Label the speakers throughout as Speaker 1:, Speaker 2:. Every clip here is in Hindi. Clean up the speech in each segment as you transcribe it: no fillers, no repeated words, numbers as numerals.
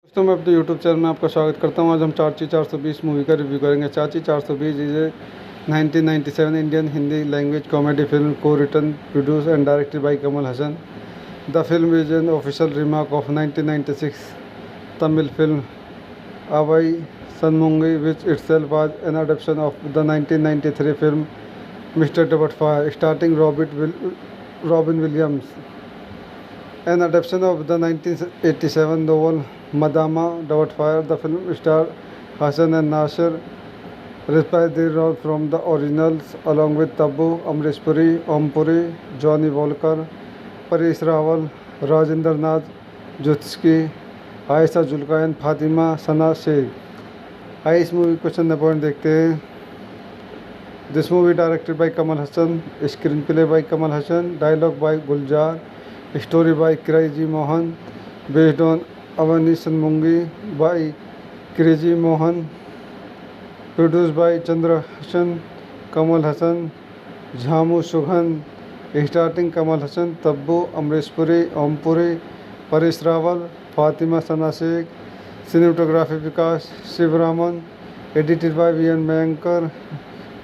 Speaker 1: दोस्तों मैं अपने यूट्यूब चैनल में आपका स्वागत करता हूं। आज हम चाची 420 मूवी का रिव्यू करेंगे। Chachi 420 is a 1997 Indian Hindi language comedy film को written produce and directed by Kamal Hasan. The film is an official remark of 1996 Tamil film Avvai Shanmughi which itself was an adaptation of the 1993 film Mr. Doubtfire starring Robin Williams. An adaptation of the 1987 novel Madama Doubtfire, the film starred Hassan and Nasser, reprised their role from the originals along with Tabu, Amrish Puri, Om Puri, Johnny Walker, Paresh Rawal, Rajendra Nath, Jutski, Ayesha Jhulka and Fatima Sana Shaikh. आइए इस मूवी को चंद पॉइंट देखते हैं। This movie directed by Kamal Hasan, screen play by Kamal Hasan, dialogue by Gulzar, story by crazy Mohan, based on Avvai Shanmughi by crazy Mohan, produce by Chandra Hasan, Kamal Hasan, Jhamu Sugan, starting Kamal Hasan, Tabu, Amrish Puri, Om Puri, Paresh Rawal, Fatima Sana Shaikh, cinematography Vikas Sivaraman, edited by V N. मयंकर,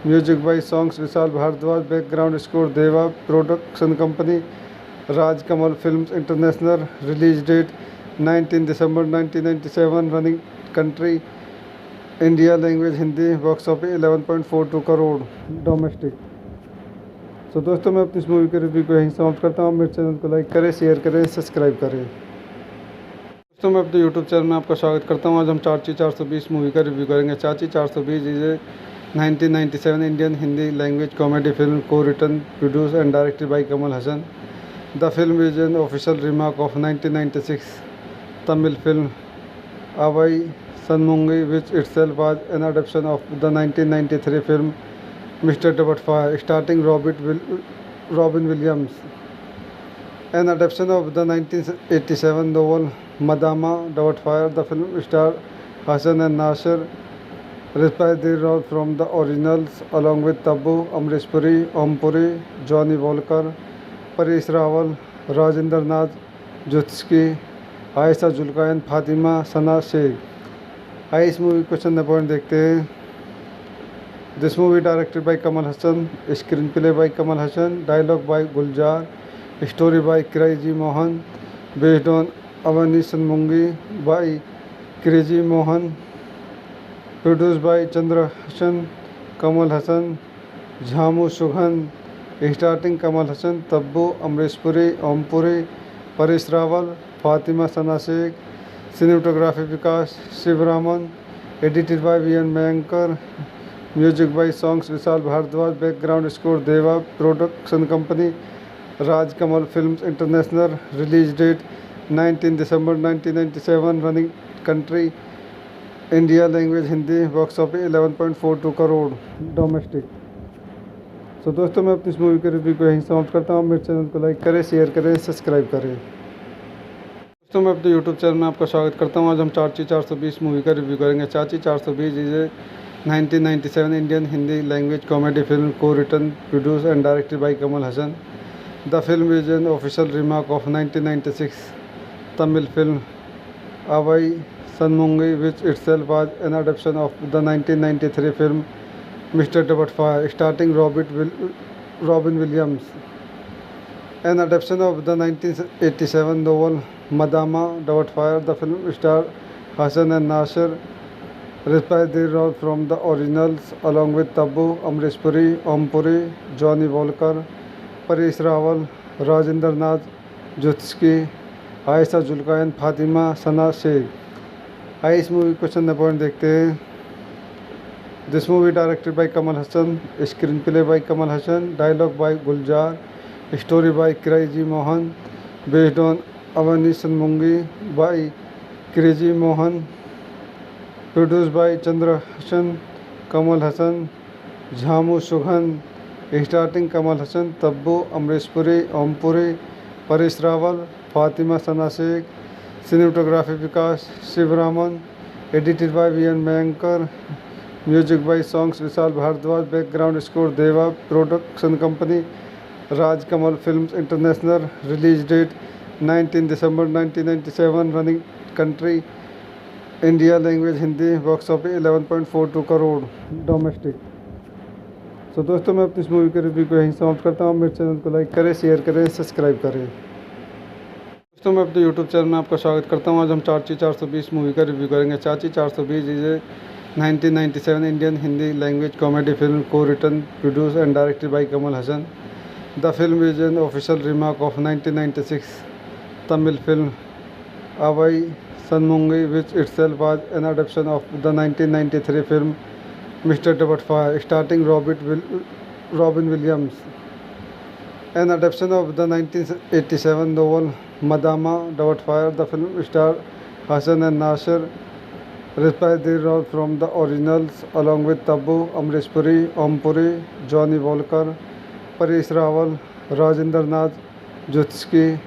Speaker 1: music by songs Vishal Bhardwaj, background score Deva, production company Raj Kamal films international, release date 19 December 1997, running country India language Hindi, box office 11.42 crore domestic. तो दोस्तों मैं अपनी इस मूवी के रिव्यू को यहीं समाप्त करता हूँ। मेरे चैनल को लाइक करें, शेयर करें, सब्सक्राइब करें। दोस्तों मैं अपने यूट्यूब चैनल में आपका स्वागत करता हूं। आज हम चाची 420 मूवी का रिव्यू करेंगे। Chachi 420 is a 1997 Indian Hindi language comedy film को written produce and directed by Kamal Hasan. The film is an official remark of 1996 Tamil film Avvai Shanmughi which itself was an adaptation of the 1993 film Mr. Doubtfire starring Robin Williams. An adaptation of the 1987 novel Madama Doubtfire, the film starred Hassan and Nasser, reprised their role from the originals along with Tabu, Amrish Puri, Om Puri, Johnny Walker, Paresh Rawal, Rajendra Nath, Jutski, Ayesha Jhulka and Fatima Sana Shaikh. आइए इस मूवी को चंद पॉइंट देखते हैं। This movie directed by Kamal Hasan, screen play by Kamal Hasan, dialogue by Gulzar, story by crazy Mohan, based on Avvai Shanmughi by crazy Mohan, produce by Chandra Hasan, Kamal Hasan, Jhamu Sugan, starting Kamal Hasan, Tabu, Amrish Puri, Om Puri, Paresh Rawal, Fatima Sana Shaikh, cinematography Vikas Sivaraman, edited by V N. मयंकर, music by songs Vishal Bhardwaj, background score Deva, production company Raj Kamal films international, release date 19 December 1997, running country India language Hindi, box office 11.42 crore domestic. तो दोस्तों मैं अपनी इस मूवी के रिव्यू को यहीं समाप्त करता हूँ। मेरे चैनल को लाइक करें, शेयर करें, सब्सक्राइब करें। दोस्तों मैं अपने यूट्यूब चैनल में आपका स्वागत करता हूँ। आज हम चाची 420 मूवी का रिव्यू करेंगे। Chachi 420 is a 1997 Indian Hindi language comedy film को written produce and directed by Kamal Hasan. The film is an official remark of 1996 Tamil film Avvai Shanmughi which itself was an adaptation of the 1993 film Mr. Doubtfire starring Robin Williams. An adaptation of the 1987 novel Madama Doubtfire, the film starred Hassan and Nasser, reprised their role from the originals along with Tabu, Amrish Puri, Om Puri, Johnny Walker, Paresh Rawal, Rajendra Nath, Jutski, Ayesha Jhulka and Fatima Sana Shaikh. आइए इस मूवी को चंद पॉइंट देखते हैं। This movie directed by Kamal Hasan, screen play by Kamal Hasan, dialogue by Gulzar, story by crazy Mohan, based on Avvai Shanmughi by crazy Mohan, produce by Chandra Hasan, Kamal Hasan, Jhamu Sugan, starting Kamal Hasan, Tabu, Amrish Puri, Om Puri, Paresh Rawal, Fatima Sana Shaikh, cinematography Vikas Sivaraman, edited by V N. मयंकर, music by songs Vishal Bhardwaj, background score Deva, production company Raj Kamal films international, release date 19 December 1997, running country India language Hindi box office 11.42 crore domestic. So दोस्तों, मैं अपनी इस मूवी के रिव्यू को यहीं समाप्त करता हूँ। मेरे चैनल को लाइक करें, शेयर करें, सब्सक्राइब करें। दोस्तों, मैं अपने यूट्यूब चैनल में आपका स्वागत करता हूँ। आज हम चाची 420 मूवी का रिव्यू करेंगे। Chachi 420 is a 1997 Indian Hindi language comedy film को written, produce and directed by Kamal Hasan. The film is an official remark of 1996 Tamil film Avai Sanmungi, which itself was an adaptation of the 1993 film Mr. Doubtfire, starring Robin Williams. An adaptation of the 1987 novel Madama Doubtfire, the film starred Hassan and Nasser, reprised their role from the originals along with Tabu, Amrish Puri, Om Puri, Johnny Walker, Paresh Rawal, Rajendra Nath, Jutski,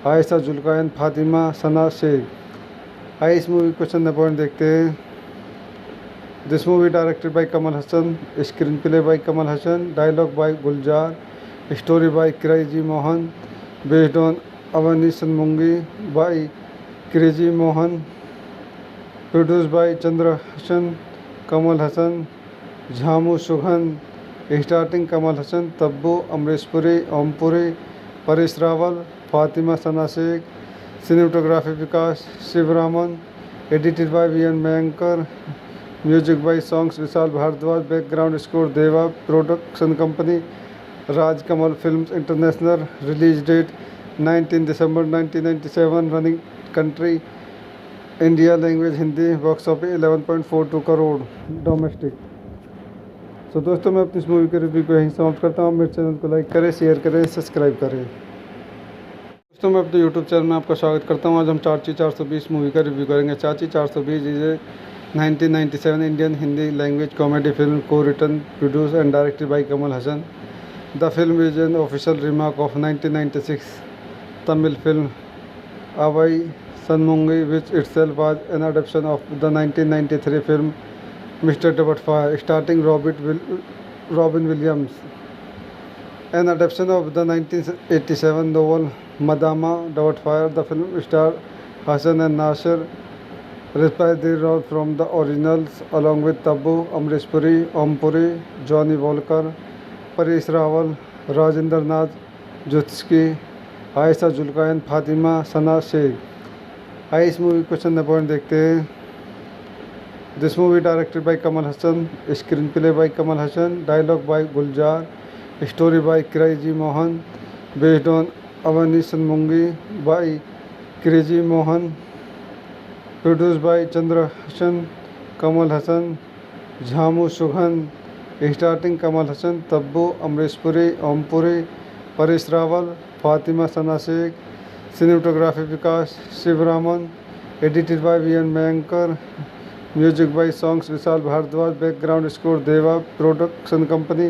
Speaker 1: Ayesha जुल्कायन, Fatima Sana Shaikh. आइए इस मूवी को चंद पॉइंट देखते हैं। This movie directed by Kamal Hasan, screen play by Kamal Hasan, dialogue by Gulzar, story by crazy Mohan, based on Avvai Shanmughi by crazy Mohan, produce by Chandra Hasan, Kamal Hasan, Jhamu सुघन, starting Kamal Hasan, Tabu, Amrish Puri, Om Puri, Paresh Rawal, Fatima Sana Shaikh. Cinematography Vikas Sivaraman, edited by V N मयंकर, music by songs Vishal Bhardwaj, background score Deva, production company Raj Kamal films international, release date 19 December 1997, running country India language Hindi, box office 11.42 crore domestic. So दोस्तों, मैं अपनी इस मूवी के रिव्यू को यहीं समाप्त करता हूँ। मेरे चैनल को लाइक करें, शेयर करें, सब्सक्राइब करें। दोस्तों, मैं अपने यूट्यूब चैनल में आपका स्वागत करता हूँ। आज हम चाची 420 मूवी का रिव्यू करेंगे। Chachi 420 is a 1997 Indian Hindi language comedy film को written, produce and directed by Kamal Hasan. The film is an official remark of 1996 Tamil film Avvai Shanmughi, which itself was an adaptation of the 1993 film Mr. Doubtfire, starring Robin Williams. An adaptation of the 1987 novel Madama Doubtfire, the film starred Hassan and Nasser, reprised their role from the originals along with Tabu, Amrish Puri, Om Puri, Johnny Walker, Paresh Rawal, Rajendra Nath, Jutski, Ayesha जुल्कायन, Fatima Sana Shaikh. आइए इस मूवी को चंद पॉइंट देखते हैं। This movie directed by Kamal Hasan, screen play by Kamal Hasan, dialogue by Gulzar, story by crazy Mohan, based on Avvai Shanmughi by crazy Mohan, produce by Chandra Hasan, Kamal Hasan, Jhamu सुघन, starting Kamal Hasan, Tabu, Amrish Puri, Om Puri, Paresh Rawal, Fatima Sana Shaikh. Cinematography Vikas Sivaraman, edited by V N मयंकर, music by songs Vishal Bhardwaj, background score Deva, production company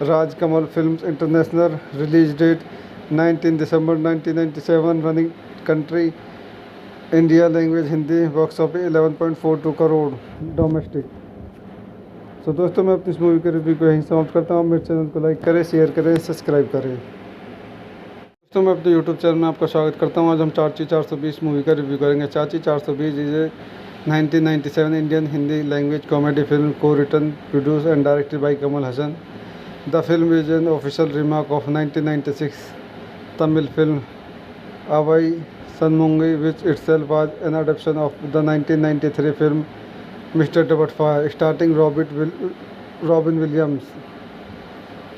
Speaker 1: Raj Kamal films international, release date 19 December 1997, running country India language Hindi, box office 11.42 crore domestic. So दोस्तों, मैं अपनी इस मूवी के रिव्यू को यहीं समाप्त करता हूँ। मेरे चैनल को लाइक करें, शेयर करें, सब्सक्राइब करें। दोस्तों, मैं अपने यूट्यूब चैनल में आपका स्वागत करता हूँ। आज हम चाची 420 मूवी का रिव्यू करेंगे। Chachi 420 is a 1997 Indian Hindi language comedy film को written, produce and directed by Kamal Hasan. The film is an official remark of 1996 Tamil film Avvai Shanmughi, which itself was an adaptation of the 1993 film Mr. Doubtfire, starring Robin Williams.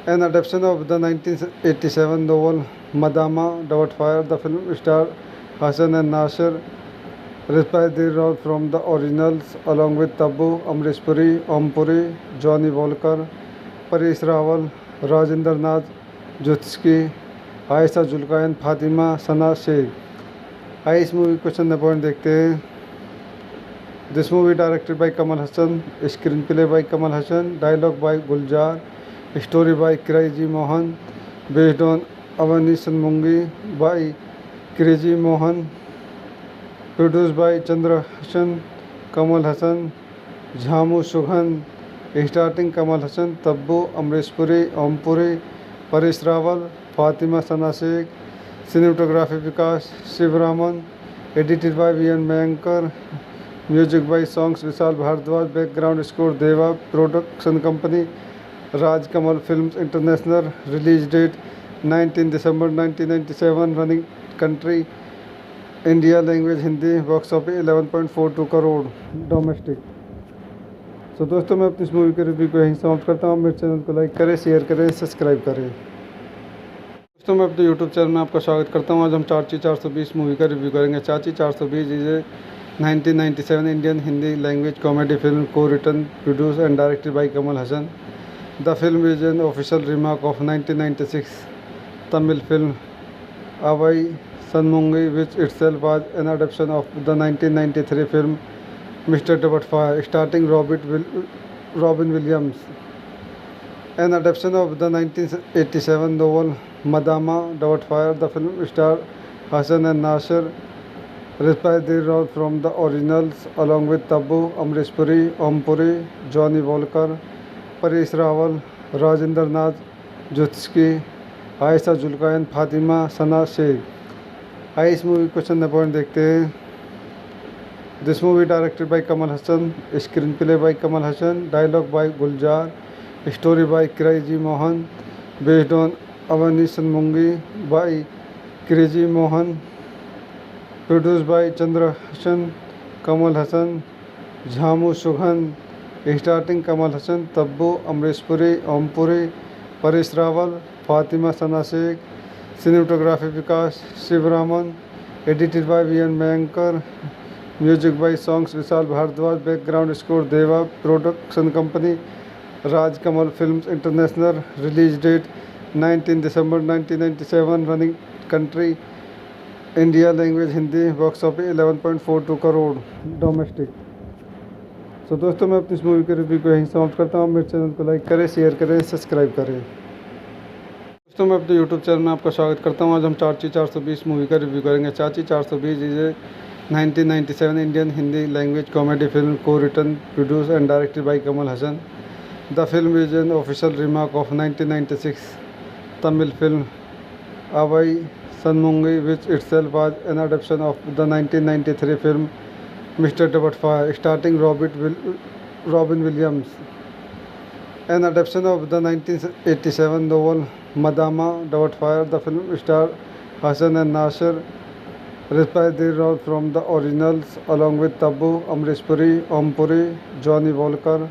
Speaker 1: An adaptation of the 1987 novel Madama Doubtfire, the film starred Hassan and Nasser, reprised their role from the originals along with Tabu, Amrish Puri, Om Puri, Johnny Walker, Paresh Rawal, Rajendra Nath, Jutski, Ayesha जुल्कायन, Fatima Sana Shaikh. आइए इस मूवी को चंद पॉइंट देखते हैं। This movie directed by Kamal Hasan, screen play by Kamal Hasan, dialogue by Gulzar, story by crazy Mohan, based on Avvai Shanmughi by crazy Mohan, produce by Chandra Hasan, Kamal Hasan, Jhamu सुघन, starting Kamal Hasan, Tabu, Amrish Puri, Om Puri, Paresh Rawal, Fatima Sana Shaikh. Cinematography Vikas Sivaraman, edited by V N Mayekar, Music by songs Vishal Bhardwaj. Background score Deva. Production company Raj Kamal Films International. Release date 19 December 1997. Running country India. Language Hindi. Box office 11.42 crore domestic. तो दोस्तों मैं अपनी इस मूवी के रिव्यू को यहीं समाप्त करता हूँ। मेरे चैनल को लाइक करें, शेयर करें, सब्सक्राइब करें। दोस्तों मैं अपने यूट्यूब चैनल में आपका स्वागत करता हूँ। आज हम चाची 420 मूवी का रिव्यू करेंगे। Chachi 420 is a 1997 Indian Hindi language comedy film को written, produce and directed by Kamal Hasan. The film is an official remark of 1996 Tamil film Avvai Shanmughi which itself was an adaptation of the 1993 film Mr. Doubtfire starring Robin Williams, an adaptation of the 1987 novel Madama Doubtfire. The film stars Hassan and Nasir, reprised their role from the originals along with Tabu, Amrish Puri, Om Puri, Johnny Walker, Paresh Rawal, Rajinder Nath Jutski, Aisha Julka and Fatima Sana Sheikh। आइए इस मूवी को चंद पॉइंट देखते हैं। This movie directed by Kamal Hasan, screen play by Kamal Hasan, dialogue by Gulzar, story by crazy Mohan, based on Avvai Shanmughi by crazy Mohan, produce by Chandra Hasan, Kamal Hasan, Jhamu Sugan, starting Kamal Hasan, Tabu, Amrish Puri, Om Puri, Paresh Rawal, Fatima Sana Shaikh. Cinematography Vikas Sivaraman. Edited by V N मयंकर। Music by songs Vishal Bhardwaj. Background score Deva. Production company Raj Kamal films international. Release date 19 December 1997। Running country India. Language Hindi. Box office 11.42 crore domestic. तो दोस्तों मैं अपनी इस मूवी के रिव्यू को यहीं समाप्त करता हूँ। मेरे चैनल को लाइक करें, शेयर करें, सब्सक्राइब करें। दोस्तों मैं अपने यूट्यूब चैनल में आपका स्वागत करता हूँ। आज हम चाची 420 मूवी का रिव्यू करेंगे। Chachi 420 is a 1997 Indian Hindi language comedy film को written, produce and directed by Kamal Hasan. The film is an official remark of 1996 Tamil film Avvai Shanmughi which itself was an adaptation of the 1993 film Mr. Doubtfire starring Robin Williams, an adaptation of the 1987 novel Madama Doubtfire. The film stars Hassan and Nasir, reprised their role from the originals along with Tabu, Amrish Puri, Om Puri, Johnny Walker,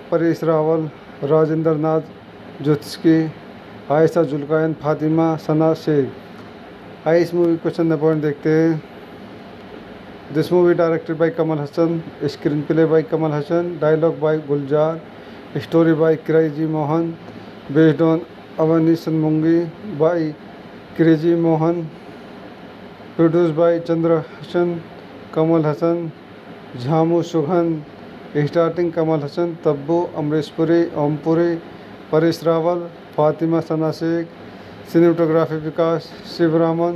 Speaker 1: Paresh Rawal, Rajinder Nath Jutski, Aisha Julka and Fatima Sana Sheikh। आइए इस मूवी को चंद पॉइंट देखते हैं। This movie directed by Kamal Hasan, screen play by Kamal Hasan, dialogue by Gulzar, story by crazy Mohan, based on Avvai Shanmughi by crazy Mohan, produce by Chandra Hasan, Kamal Hasan, Jhamu Sugan, starting Kamal Hasan, Tabu, Amrish Puri, Om Puri, Paresh Rawal, Fatima Sana Shaikh. Cinematography Vikas Sivaraman.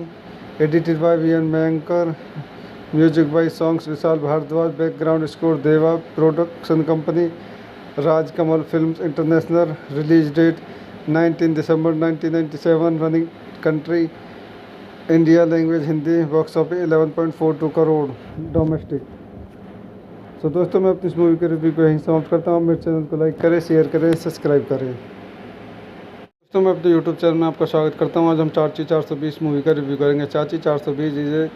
Speaker 1: Edited by V N मयंकर। Music by songs Vishal Bhardwaj. Background score Deva. Production company Raj Kamal films international. Release date 19 December 1997। Running country India. Language Hindi. Box office 11.42 crore domestic. तो दोस्तों मैं अपनी इस मूवी के रिव्यू को यहीं समाप्त करता हूँ। मेरे चैनल को लाइक करें, शेयर करें, सब्सक्राइब करें। दोस्तों मैं अपने यूट्यूब चैनल में आपका स्वागत करता हूँ। आज हम चाची 420 मूवी का रिव्यू करेंगे। Chachi 420 is a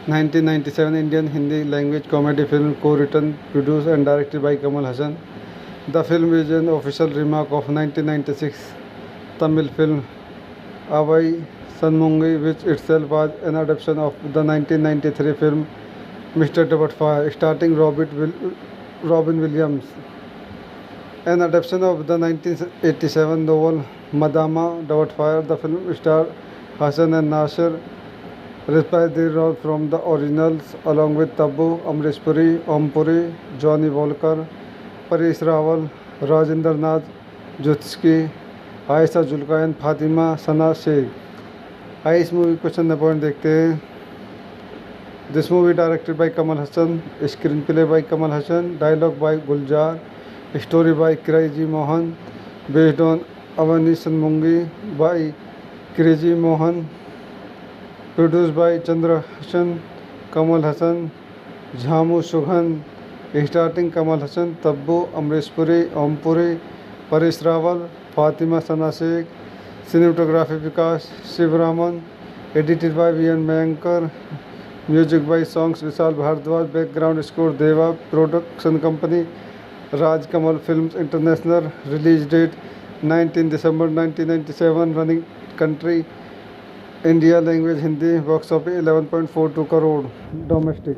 Speaker 1: 1997 Indian Hindi language comedy film को written, produce and directed by Kamal Hasan. The film is an official remark of 1996 Tamil film Avvai Shanmughi which itself was an adaptation of the 1993 film Mr. Doubtfire starring Robin Williams, an adaptation of the 1987 novel Madama Doubtfire. The film stars Hassan and Nasir, reprised their role from the originals along with Tabu, Amrish Puri, Om Puri, Johnny Walker, Paresh Rawal, Rajinder Nath Jutski, Aisha Julka and Fatima Sana Sheikh। आइए इस मूवी को चंद पॉइंट देखते हैं। This movie directed by Kamal Hasan, screen play by Kamal Hasan, dialogue by Gulzar, story by crazy Mohan, based on Avvai Shanmughi by crazy Mohan, produce by Chandra Hasan, Kamal Hasan, Jhamu Sugan, starting Kamal Hasan, Tabu, Amrish Puri, Ompuri, Paresh Rawal, Fatima Sana Shaikh, cinematography Vikas Sivaraman, edited by V N. मयंकर, music by songs Vishal Bhardwaj, background score Deva, production company Rajkamal films international, release date 19 December 1997, running country India, language Hindi, box office 11.42 crore domestic.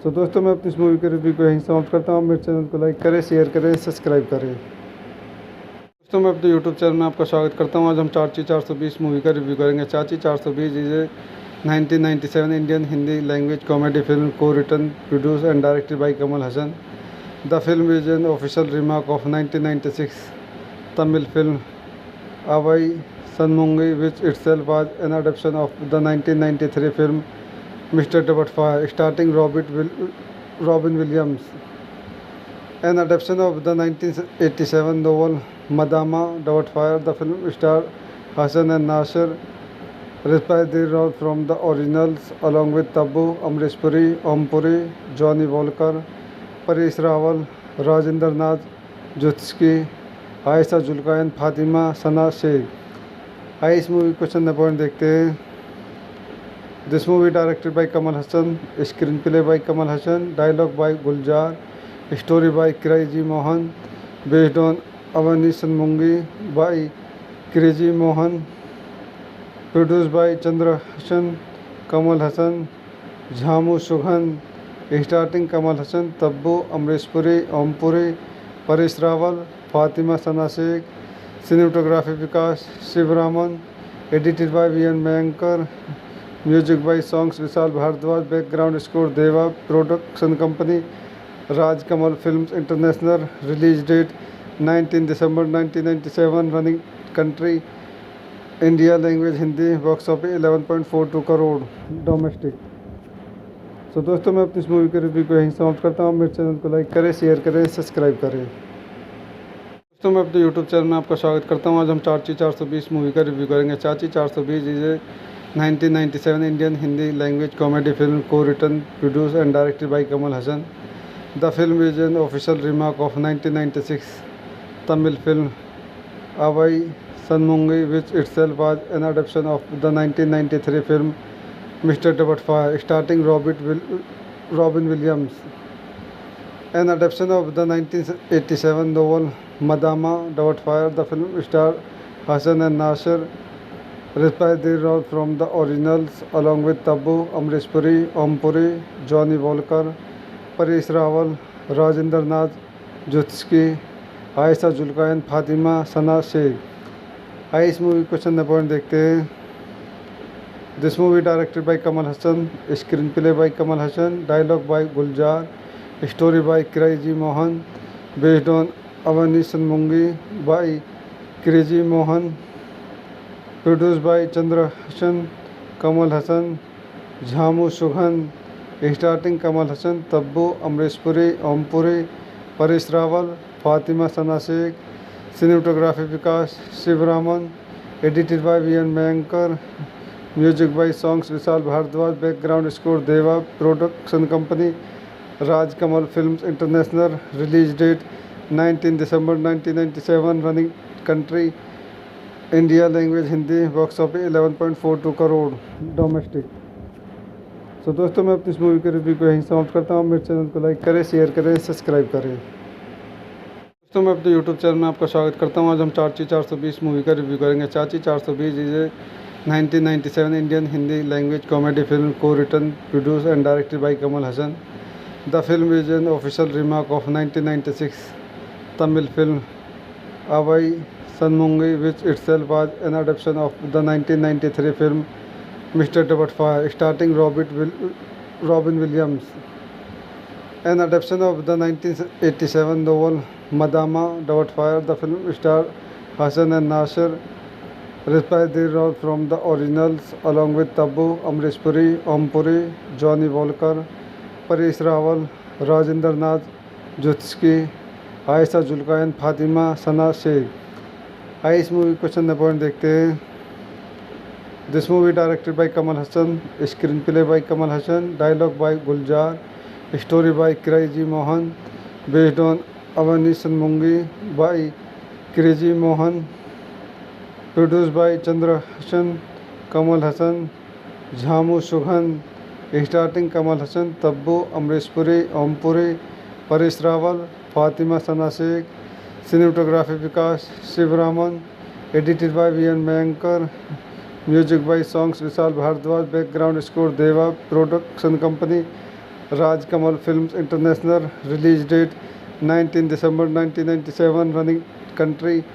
Speaker 1: तो दोस्तों मैं अपनी इस मूवी के रिव्यू को यहीं समाप्त करता हूँ। मेरे चैनल को लाइक करें, शेयर करें, सब्सक्राइब करें। दोस्तों मैं अपने यूट्यूब चैनल में आपका स्वागत करता हूँ। आज हम चाची 420 मूवी का रिव्यू करेंगे। Chachi 420 is a 1997 Indian Hindi language comedy film को written, produce and directed by Kamal Hasan. The film is an official remark of 1996 Tamil film Avai Sanmungi, which itself was an adaptation of the 1993 film Mr. Doubtfire, starring Robin Williams. An adaptation of the 1987 novel Madama Doubtfire, the film starred Hassan and Nasser, reprised their role from the originals along with Tabu, Amrish Puri, Om Puri, Johnny Walker, Paresh Rawal, Rajendra Nath Jutski, Ayesha जुल्कान, Fatima Sana Shaikh. आइए इस मूवी क्वेश्चन द पॉइंट देखते हैं। This movie directed by Kamal Hasan, screen play by Kamal Hasan, dialogue by Gulzar, story by crazy Mohan, based on Avvai Shanmughi by crazy Mohan, produce by Chandra Hasan, Kamal Hasan, Jhamu Sugan, starting Kamal Hasan, Tabu, Amrish Puri, Ompuri, Paresh Rawal, Fatima Sana Shaikh, cinematography Vikas Sivaraman, edited by V N. मयंकर, music by songs Vishal Bhardwaj, background score Deva, production company Rajkamal films international, release date 19 December 1997, running country India, language Hindi, box office 11.42 crore domestic. तो दोस्तों मैं अपनी इस मूवी के रिव्यू को यहीं समाप्त करता हूँ। मेरे चैनल को लाइक करें, शेयर करें, सब्सक्राइब करें। दोस्तों मैं अपने यूट्यूब चैनल में आपका स्वागत करता हूँ। आज हम चाची 420 मूवी का रिव्यू करेंगे। Chachi 420 is a 1997 Indian Hindi language comedy film को written, produce and directed by Kamal Hasan. The film is an official remark of 1996 Tamil film Avvai Shanmughi, which itself was an adaptation of the 1993 film Mr. Doubtfire, starring Robin Williams. An adaptation of the 1987 novel Madama Doubtfire, the film starred Hassan and Nasser, reprised their role from the originals along with Tabu, Amrish Puri, Om Puri, Johnny Walker, Paresh Rawal, Rajendra Nath Jutski, Ayesha जुल्कान, Fatima Sana Shaikh. आइए इस मूवी क्वेश्चन द पॉइंट देखते हैं। This movie directed by Kamal Hasan, screen play by Kamal Hasan, dialogue by Gulzar, story by crazy Mohan, based on Avvai Shanmughi by crazy Mohan, produce by Chandra Hasan, Kamal Hasan, Jhamu Sugan, starting Kamal Hasan, Tabu, Amrish Puri, Ompuri, Paresh Rawal, Fatima Sana Shaikh, cinematography Vikas Sivaraman, edited by V N. मयंकर, music by songs Vishal Bhardwaj, background score Deva, production company Rajkamal films international, release date 19 December 1997, running country India, language Hindi, box office 11.42 crore domestic. तो दोस्तों मैं अपनी इस मूवी के रिव्यू को यहीं समाप्त करता हूँ। मेरे चैनल को लाइक करें, शेयर करें, सब्सक्राइब करें। दोस्तों मैं अपने यूट्यूब चैनल में आपका स्वागत करता हूँ। आज हम चाची 420 मूवी का रिव्यू करेंगे। Chachi 420 is a 1997 Indian Hindi language comedy film को written, produce and directed by Kamal Hasan. The film is an official remark of 1996 Tamil film Avvai Shanmughi, which itself was an adaptation of the 1993 film Mr. Doubtfire, starring Robin Williams. An adaptation of the 1987 novel Madama Doubtfire, the film starred Hassan and Nasser, reprised their role from the originals along with Tabu, Amrish Puri, Om Puri, Johnny Walker, Paresh Rawal, Rajendra Nath Jutski, Ayesha जुल्कान, Fatima Sana Shaikh. आइए इस मूवी क्वेश्चन द पॉइंट देखते हैं। This movie directed by Kamal Hasan, screen play by Kamal Hasan, dialogue by Gulzar, Story by Crazy Mohan, based on Avani Sanmungi by Crazy Mohan, produced by Chandra Hassan, Kamal Hassan, Jhamu Sughan, starting Kamal Hassan, Tabbu, Amrish Puri, Om Puri, Paresh Rawal, Fatima Sana Sheikh, cinematography Vikas Shivraman, edited by V.N. Mayankar, music by songs Vishal Bhardwaj, background score Deva, production company Raj Kamal Films International, release date 19 December 1997, running country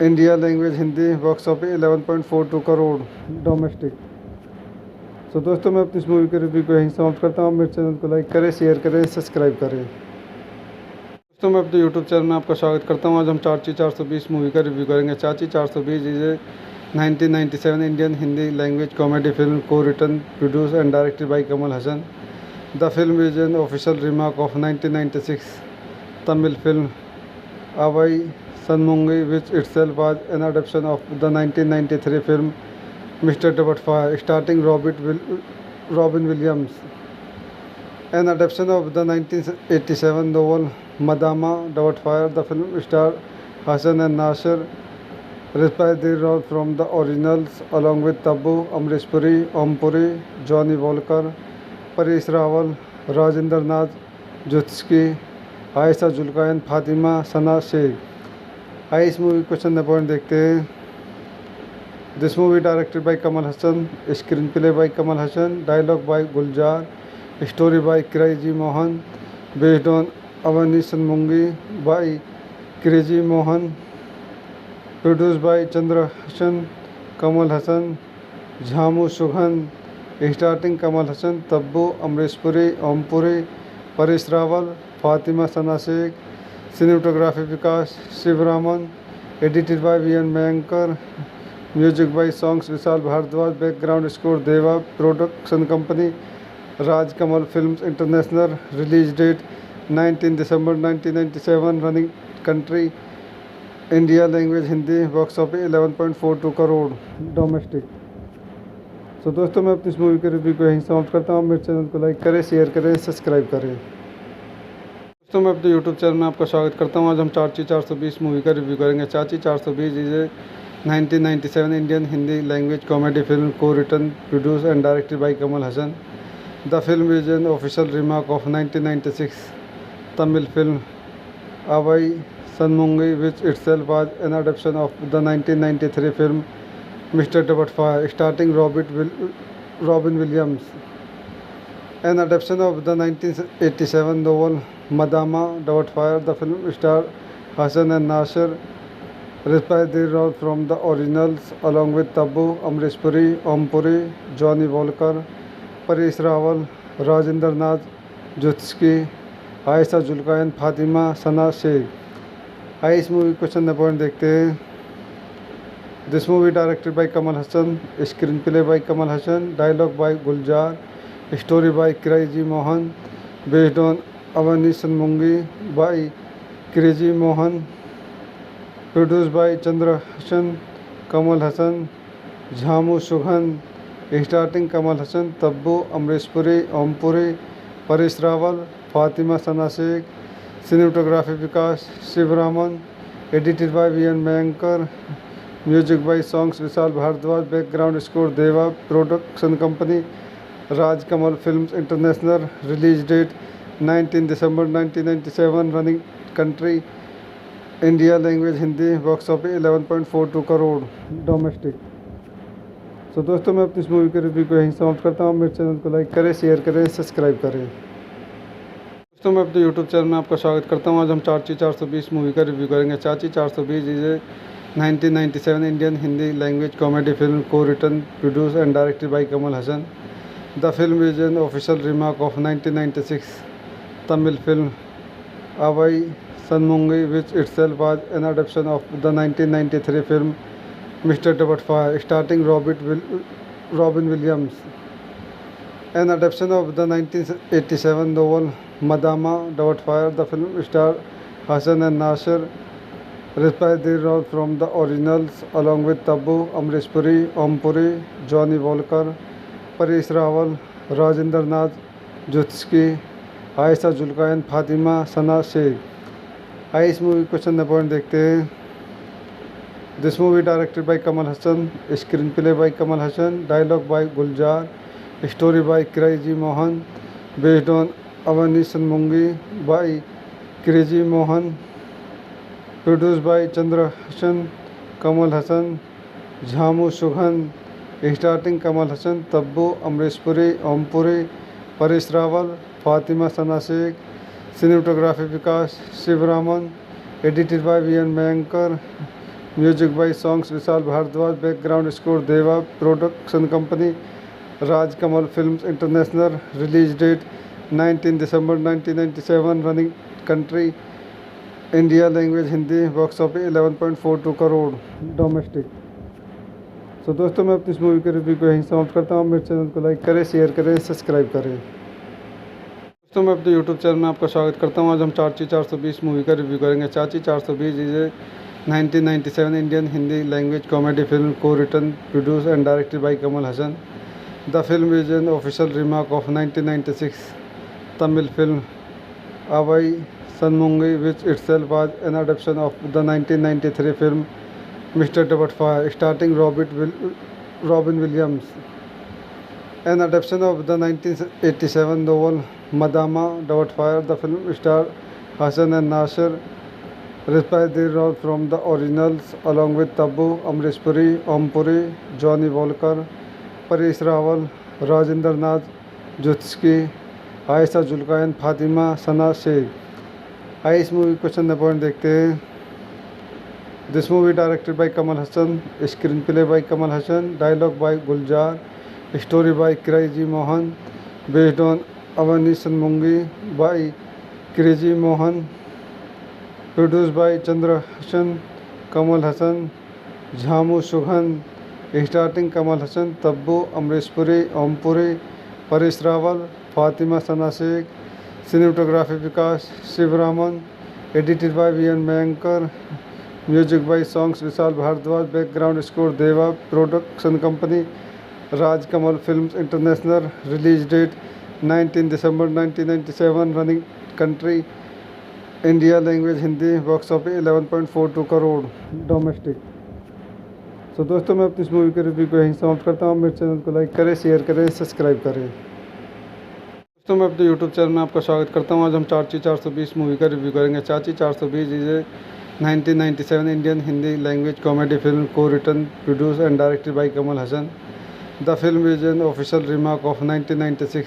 Speaker 1: India, language Hindi, box office 11.42 crore domestic. तो दोस्तों मैं अपनी इस मूवी के रिव्यू को यहीं समाप्त करता हूँ। मेरे चैनल को लाइक करें, शेयर करें, सब्सक्राइब करें। दोस्तों मैं अपने यूट्यूब चैनल में आपका स्वागत करता हूँ। आज हम चाची 420 मूवी का रिव्यू करेंगे। Chachi 420 is a 1997 Indian Hindi language comedy film को written, produce and directed by Kamal Hasan. The film is an official remark of 1996 Tamil film Avai Sanmungi, which itself was an adaptation of the 1993 film Mr. Doubtfire, starring Robin Williams. An adaptation of the 1987 novel Madama Doubtfire, the film starred Hassan and Nasser, reprised their role from the originals along with Tabu, Amrish Puri, Om Puri, Johnny Walker, Paresh Rawal, Rajendra Nath Jutsky, Ayesha जुल्कायन, Fatima Sana Shaikh. आइए इस मूवी को चंद पॉइंट देखते हैं। This movie directed by Kamal Hasan, screen play by Kamal Hasan, dialogue by Gulzar, story by crazy Mohan, based on Avvai Shanmughi by crazy Mohan, produce by Chandra Hasan, Kamal Hasan, Jhamu Sugan, starting Kamal Hasan, Tabu, Amrish Puri, Om Puri, Paresh Rawal, Fatima Sana Shaikh, cinematography Vikas Shivraman, edited by V.N. Mayankar, music by songs Vishal Bhardwaj, background score Deva, production company Raj Kamal Films International, release date 19 December 1997, running country India, language Hindi, box office 11.42 crore domestic. तो दोस्तों मैं अपनी इस मूवी के रिव्यू को यहीं समाप्त करता हूँ। मेरे चैनल को लाइक करें, शेयर करें, सब्सक्राइब करें। दोस्तों मैं अपने यूट्यूब चैनल में आपका स्वागत करता हूँ। आज हम चाची 420 मूवी का रिव्यू करेंगे। Chachi 420 is a 1997 Indian Hindi language comedy film को written, produce and directed by Kamal Hasan. The film is an official remark of 1996 Tamil film Avai Sanmungi, which itself was an adaptation of the 1993 film Mr. Doubtfire, starring Robin Williams. An adaptation of the 1987 novel Madama Doubtfire, the film starred Hassan and Nasser, reprised their role from the originals along with Tabu, Amrish Puri, Om Puri, Johnny Walker, Paresh Rawal, Rajendra Nath Jutsky, Ayesha जुल्कायन, Fatima Sana Shaikh. आइए इस मूवी को चंद पॉइंट देखते हैं। This movie directed by Kamal Hasan, screen play by Kamal Hasan, dialogue by Gulzar, story by crazy Mohan, based on Avvai Shanmughi by crazy Mohan, produce by Chandra Hasan, Kamal Hasan, Jhamu Sugan, starting Kamal Hasan, Tabu, Amrish Puri, Om Puri, Paresh Rawal, Fatima Sana Shaikh, cinematography Vikas Shivraman, edited by V.N. Mayankar, music by songs Vishal Bhardwaj, background score Deva, production company Raj Kamal Films International, release date 19 December 1997, running country India, language Hindi, box office 11.42 crore domestic. तो दोस्तों मैं अपनी इस मूवी के रिव्यू को यहीं समाप्त करता हूँ। मेरे चैनल को लाइक करें, शेयर करें, सब्सक्राइब करें। दोस्तों मैं अपने यूट्यूब चैनल में आपका स्वागत करता हूँ। आज हम चाची 420 मूवी का रिव्यू करेंगे। Chachi 420 is a 1997 Indian Hindi language comedy film को written, produce and directed by Kamal Hasan. The film is an official remark of 1996 Tamil film Avai Sanmungi, which itself was an adaptation of the 1993 film Mr. Doubtfire, starring Robin Williams. An adaptation of the 1987 novel Madama Doubtfire, the film starred Hassan and Nasser, reprised their role from the originals along with Tabu, Amrish Puri, Om Puri, Johnny Walker, Paresh Rawal, Rajendra Nath Jutsky, Ayesha जुल्कान, Fatima Sana Shaikh. आइए इस मूवी क्वेश्चन पॉइंट देखते हैं। This movie directed by Kamal Hasan, screen play by Kamal Hasan, dialogue by Gulzar, story by crazy Mohan, based on Avvai Shanmughi by crazy Mohan, produce by Chandra Hasan, Kamal Hasan, Jhamu Sugan, starting Kamal Hasan, Tabu, Amrish Puri, Ompuri, Paresh Rawal, Fatima Sana Shaikh. Cinematography Vikas Sivaraman, edited by V N मयंकर, music by songs Vishal Bhardwaj, background score Deva, production company Rajkamal films international, release date 19 December 1997, running country India, language Hindi, box office 11.42 crore domestic. तो दोस्तों मैं अपनी इस मूवी के रिव्यू को यहीं समाप्त करता हूँ। मेरे चैनल को लाइक करें, शेयर करें, सब्सक्राइब करें। दोस्तों मैं अपने यूट्यूब चैनल में आपका स्वागत करता हूँ। आज हम चाची 420 मूवी का रिव्यू करेंगे। Chachi 420 is a 1997 Indian Hindi language comedy film को written, produce and directed by Kamal Hasan. The film is an official remark of 1996 Tamil film Avai Sanmungi, which itself was an adaptation of the 1993 film Mr. Doubtfire, starring Robin Williams. An adaptation of the 1987 novel Madama Doubtfire, the film starred Hassan and Nasir, reprised their role from the originals along with Tabu, Amrish Puri, Om Puri, Johnny Walker, Paresh Rawal, Rajinder Nath Jutsky, Ayesha जुल्कान, Fatima Sana Shaikh. आइए इस मूवी क्वेश्चन पॉइंट देखते हैं। This movie directed by Kamal Hasan, screen play by Kamal Hasan, dialogue by Gulzar, story by crazy Mohan, based on Avvai Shanmughi by crazy Mohan, produce by Chandra Hasan, Kamal Hasan, Jhamu Sugan, starting Kamal Hasan, Tabu, Amrish Puri, Ompuri, Paresh Rawal, Fatima Sana Shaikh. Cinematography Vikas Sivaraman, edited by V N मयंकर, music by songs Vishal Bhardwaj, background score Deva, production company Rajkamal films international, release date 19 December 1997, running country India, language Hindi, box office 11.42 crore domestic. तो दोस्तों मैं अपनी इस मूवी के रिव्यू को यहीं समाप्त करता हूँ। मेरे चैनल को लाइक करें, शेयर करें, सब्सक्राइब करें। दोस्तों मैं अपने यूट्यूब चैनल में आपका स्वागत करता हूँ। आज हम चाची 420 मूवी का रिव्यू करेंगे। Chachi 420 is a 1997 Indian Hindi language comedy film को written, produce and directed by Kamal Hasan. The film is an official remark of 1996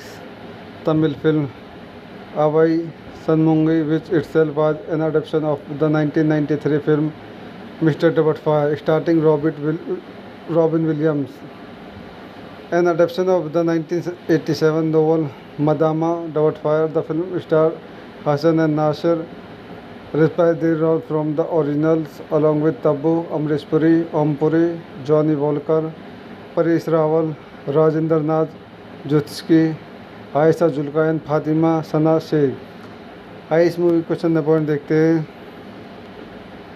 Speaker 1: Tamil film Avvai Shanmughi, which itself was an adaptation of the 1993 film Mr. Doubtfire, starring Robin Williams. An adaptation of the 1987 novel Madama Doubtfire, the film starred Hassan and Nasir, reprised their role from the originals along with Tabu, Amrish Puri, Om Puri, Johnny Walker, Paresh Rawal, Rajinder Nath Jutsky, Ayesha जुल्कान, Fatima Sana Shaikh. आइए इस मूवी क्वेश्चन पॉइंट देखते हैं।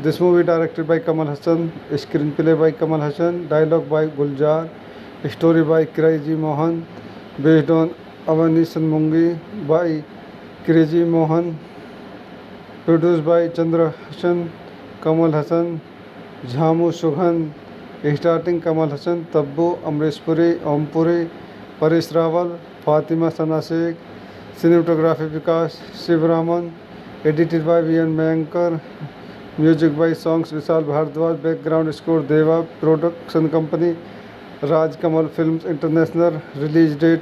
Speaker 1: This movie directed by Kamal Hasan, screen play by Kamal Hasan, dialogue by Gulzar, story by crazy Mohan, based on Avvai Shanmughi by crazy Mohan, produce by Chandra Hasan, Kamal Hasan, Jhamu Sugan, starting Kamal Hasan, Tabu, Amrish Puri, Ompuri, Paresh Rawal, Fatima Sana Shaikh. Cinematography Vikas Sivaraman, edited by V N मयंकर, music by songs Vishal Bhardwaj, background score Deva, production company Rajkamal films international, release date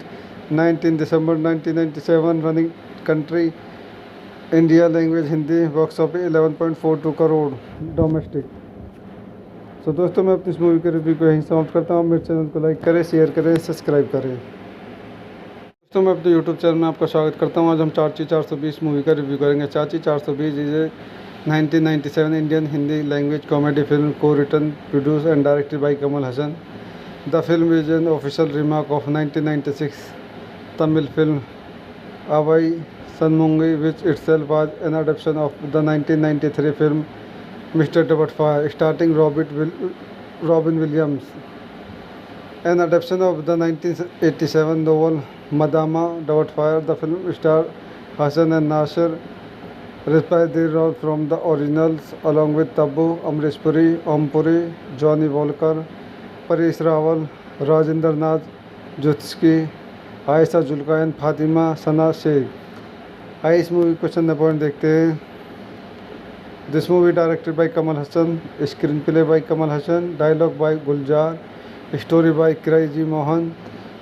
Speaker 1: 19 December 1997, running country India, language Hindi, box office 11.42 crore domestic. तो दोस्तों मैं अपनी इस मूवी के रिव्यू को यहीं समाप्त करता हूँ। मेरे चैनल को लाइक करें, शेयर करें, सब्सक्राइब करें। दोस्तों मैं अपने यूट्यूब चैनल में आपका स्वागत करता हूँ। आज हम चाची 420 मूवी का रिव्यू करेंगे। Chachi 420 is a 1997 Indian Hindi language comedy film को written, produce and directed by Kamal Hasan. The film is an official remark of 1996 Tamil film Avvai Shanmughi, which itself was an adaptation of the 1993 film Mr. Doubtfire, starring Robin Williams. An adaptation of the 1987 novel Madama Doubtfire, the film starred Hassan and Nasir. Inspired from the originals along with Tabu, Amrish Puri, Om Puri, Johnny Walker, Paresh Rawal, Rajendra Nath, Jutski, Ayesha जुल्कायन, Fatima Sana Shaikh. आइए इस मूवी क्वेश्चन द पॉइंट देखते हैं। This movie directed by Kamal Hasan, screen play by Kamal Hasan, dialogue by Gulzar, story by crazy Mohan,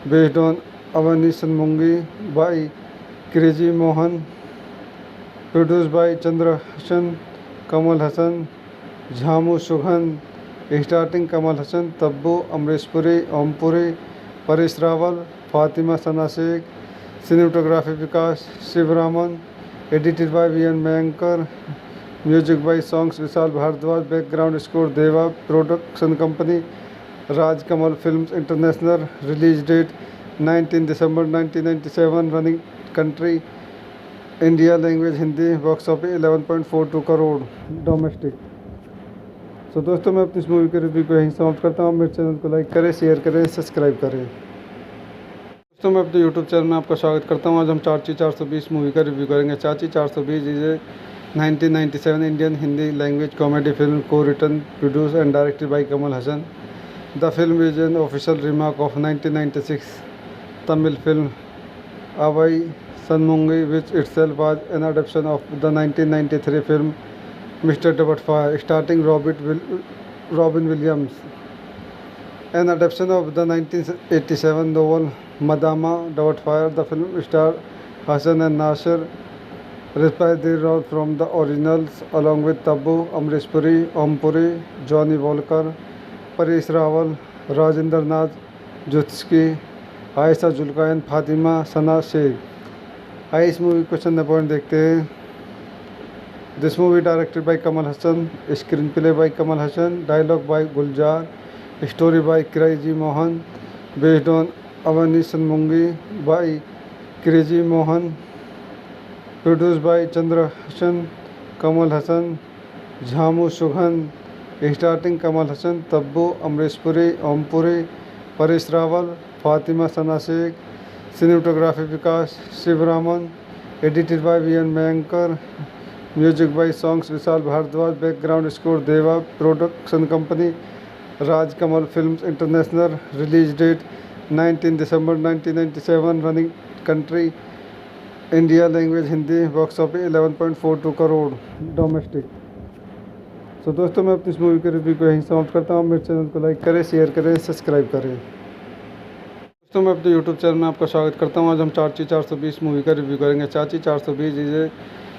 Speaker 1: based on Avvai Shanmughi by crazy Mohan, produce by Chandra Hasan, Kamal Hasan, Jhamu Sugan, starting Kamal Hasan, Tabu, Amrish Puri, Om Puri, Paresh Rawal, Fatima Sana Shaikh, cinematography Vikas Sivaraman, edited by V N. मयंकर, music by songs Vishal Bhardwaj, background score Deva, production company Raj Kamal films international, release date 19 December 1997, running country India, language Hindi, box office 11.42 crore domestic. तो दोस्तों मैं अपनी इस मूवी के रिव्यू को यहीं समाप्त करता हूँ। मेरे चैनल को लाइक करें, शेयर करें, सब्सक्राइब करें। दोस्तों मैं अपने यूट्यूब चैनल में आपका स्वागत करता हूँ। आज हम चाची 420 मूवी का रिव्यू करेंगे। Chachi 420 is a 1997 Indian Hindi language comedy film को written, produce and directed by Kamal Hasan. The film is an official remark of 1996 Tamil film Avvai Shanmughi which itself was an adaptation of the 1993 film Mr. Doubtfire, starring Robin Williams. An adaptation of the 1987 novel Madama Doubtfire, the film starred Hassan and Nasir. Inspired from the originals along with Tabu, Amrish Puri, Om Puri, Johnny Walker, Paresh Rawal, Rajendra Nath, Jutski, Ayesha जुल्कायन, Fatima Sana Shaikh. आइए इस मूवी क्वेश्चन द पॉइंट देखते हैं। This movie directed by Kamal Hasan, screen play by Kamal Hasan, dialogue by Gulzar, story by crazy Mohan, based on Avvai Shanmughi by crazy Mohan, produce by Chandra Hasan, Kamal Hasan, Jhamu Sugan, starting Kamal Hasan, Tabu, Amrish Puri, Om Puri, Paresh Rawal, Fatima Sana Shaikh, cinematography Vikas Sivaraman, edited by V N. मयंकर, music by songs Vishal Bhardwaj, background score Deva, production company Raj Kamal films international, release date 19 December 1997, running country India, language Hindi, box office 11.42 crore domestic. तो दोस्तों मैं अपनी इस मूवी के रिव्यू को यहीं समाप्त करता हूँ। मेरे चैनल को लाइक करें, शेयर करें, सब्सक्राइब करें। दोस्तों मैं अपने यूट्यूब चैनल में आपका स्वागत करता हूँ। आज हम चाची 420 मूवी का रिव्यू करेंगे। Chachi 420 is a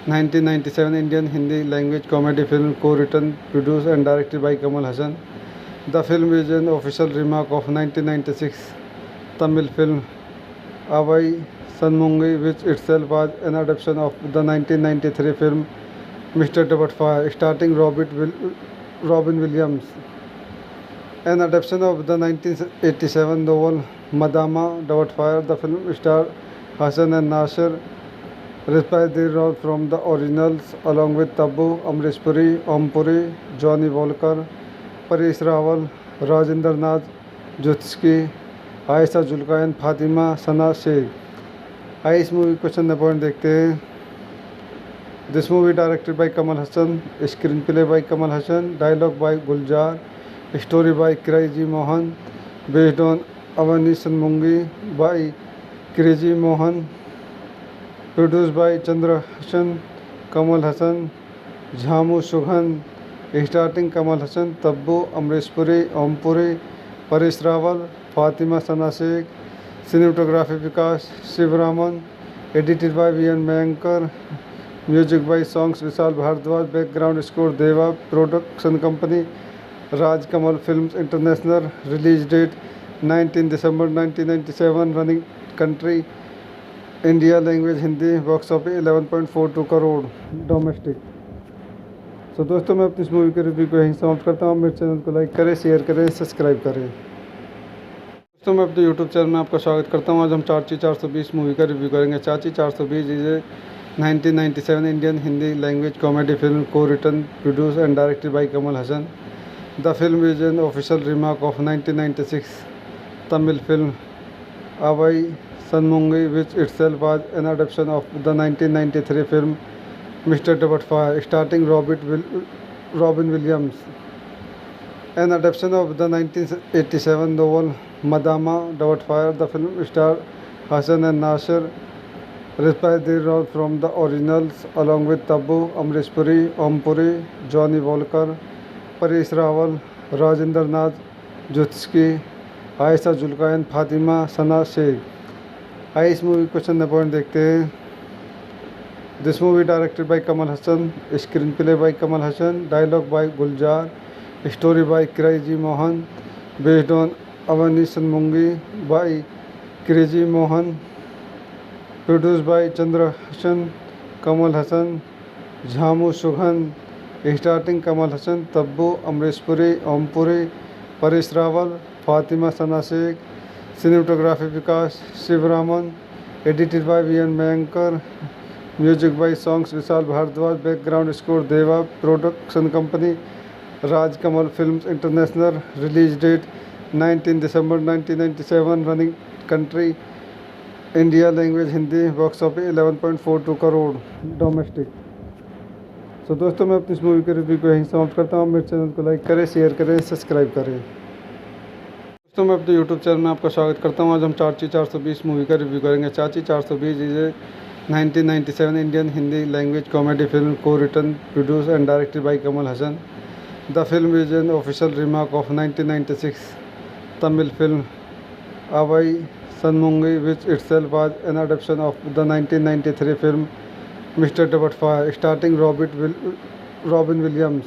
Speaker 1: 1997 Indian Hindi language comedy film को written, produce and directed by Kamal Hasan. The film is an official remark of 1996 Tamil film Avvai Shanmughi which itself was an adaptation of the 1993 film Mr. Doubtfire, starring Robin Williams. An adaptation of the 1987 novel Madama Doubtfire, the film starred Hassan and Nasir. Inspired from the originals along with Tabu, Amrish Puri, Om Puri, Johnny Walker, Paresh Rawal, Rajendra Nath, Jutski, Ayesha जुल्कायन, Fatima Sana Shaikh. आइए इस मूवी क्वेश्चन द पॉइंट देखते हैं। This movie directed by Kamal Hasan, screen play by Kamal Hasan, dialogue by Gulzar, story by crazy Mohan, based on Avvai Shanmughi by crazy Mohan, produce by Chandra Hasan, Kamal Hasan, Jhamu Sugan, starting Kamal Hasan, Tabu, Amrish Puri, Om Puri, Paresh Rawal, Fatima Sana Shaikh, cinematography Vikas Sivaraman, edited by V N. मयंकर, music by songs Vishal Bhardwaj, background score Deva, production company Raj Kamal films international, release date 19 December 1997, running country India, language Hindi, box office 11.42 crore domestic. तो दोस्तों मैं अपनी इस मूवी के रिव्यू को यहीं समाप्त करता हूँ। मेरे चैनल को लाइक करें, शेयर करें, सब्सक्राइब करें। दोस्तों मैं अपने यूट्यूब चैनल में आपका स्वागत करता हूँ। आज हम चाची 420 मूवी का रिव्यू करेंगे। Chachi 420 is a 1997 Indian Hindi language comedy film को written, produce and directed by Kamal Hasan. The film is an official remark of 1996 Tamil film Avai Sanmungi, which itself was an adaptation of the 1993 film Mr. Doubtfire, starring Robin Williams. An adaptation of the 1987 novel Madama Doubtfire, the film starred Hassan and Nasser, reprised their role from the originals along with Tabu, Amrish Puri, Om Puri, Johnny Walker, Paresh Rawal, Rajendra Nath, Jutski, Ayesha जुल्कान, Fatima Sana Shaikh. आइए इस मूवी क्वेश्चन पॉइंट देखते हैं। This movie directed by Kamal Hasan, screen play by Kamal Hasan, dialogue by Gulzar, story by crazy Mohan, based on Avvai Shanmughi by crazy Mohan, produce by Chandra Hasan, Kamal Hasan, Jhamu Sugan, starting Kamal Hasan, Tabu, Amrish Puri, Om Puri, Paresh Rawal, Fatima Sana Shaikh, cinematography Vikas Sivaraman, edited by V N मयंकर, music by songs Vishal Bhardwaj, background score Deva, production company Rajkamal films international, release date 19 December 1997, running country India, language Hindi, box office 11.42 crore domestic. तो दोस्तों मैं अपनी इस मूवी के रिव्यू को यहीं समाप्त करता हूँ। मेरे चैनल को लाइक करें, शेयर करें, सब्सक्राइब करें। दोस्तों मैं अपने यूट्यूब चैनल में आपका स्वागत करता हूँ। आज हम चाची 420 मूवी का रिव्यू करेंगे। Chachi 420 is a 1997 Indian Hindi language comedy film को written, produce and directed by Kamal Hasan. The film is an official remark of 1996 Tamil film Avvai Shanmughi, which itself was an adaptation of the 1993 film Mr. Doubtfire, starring Robin Williams.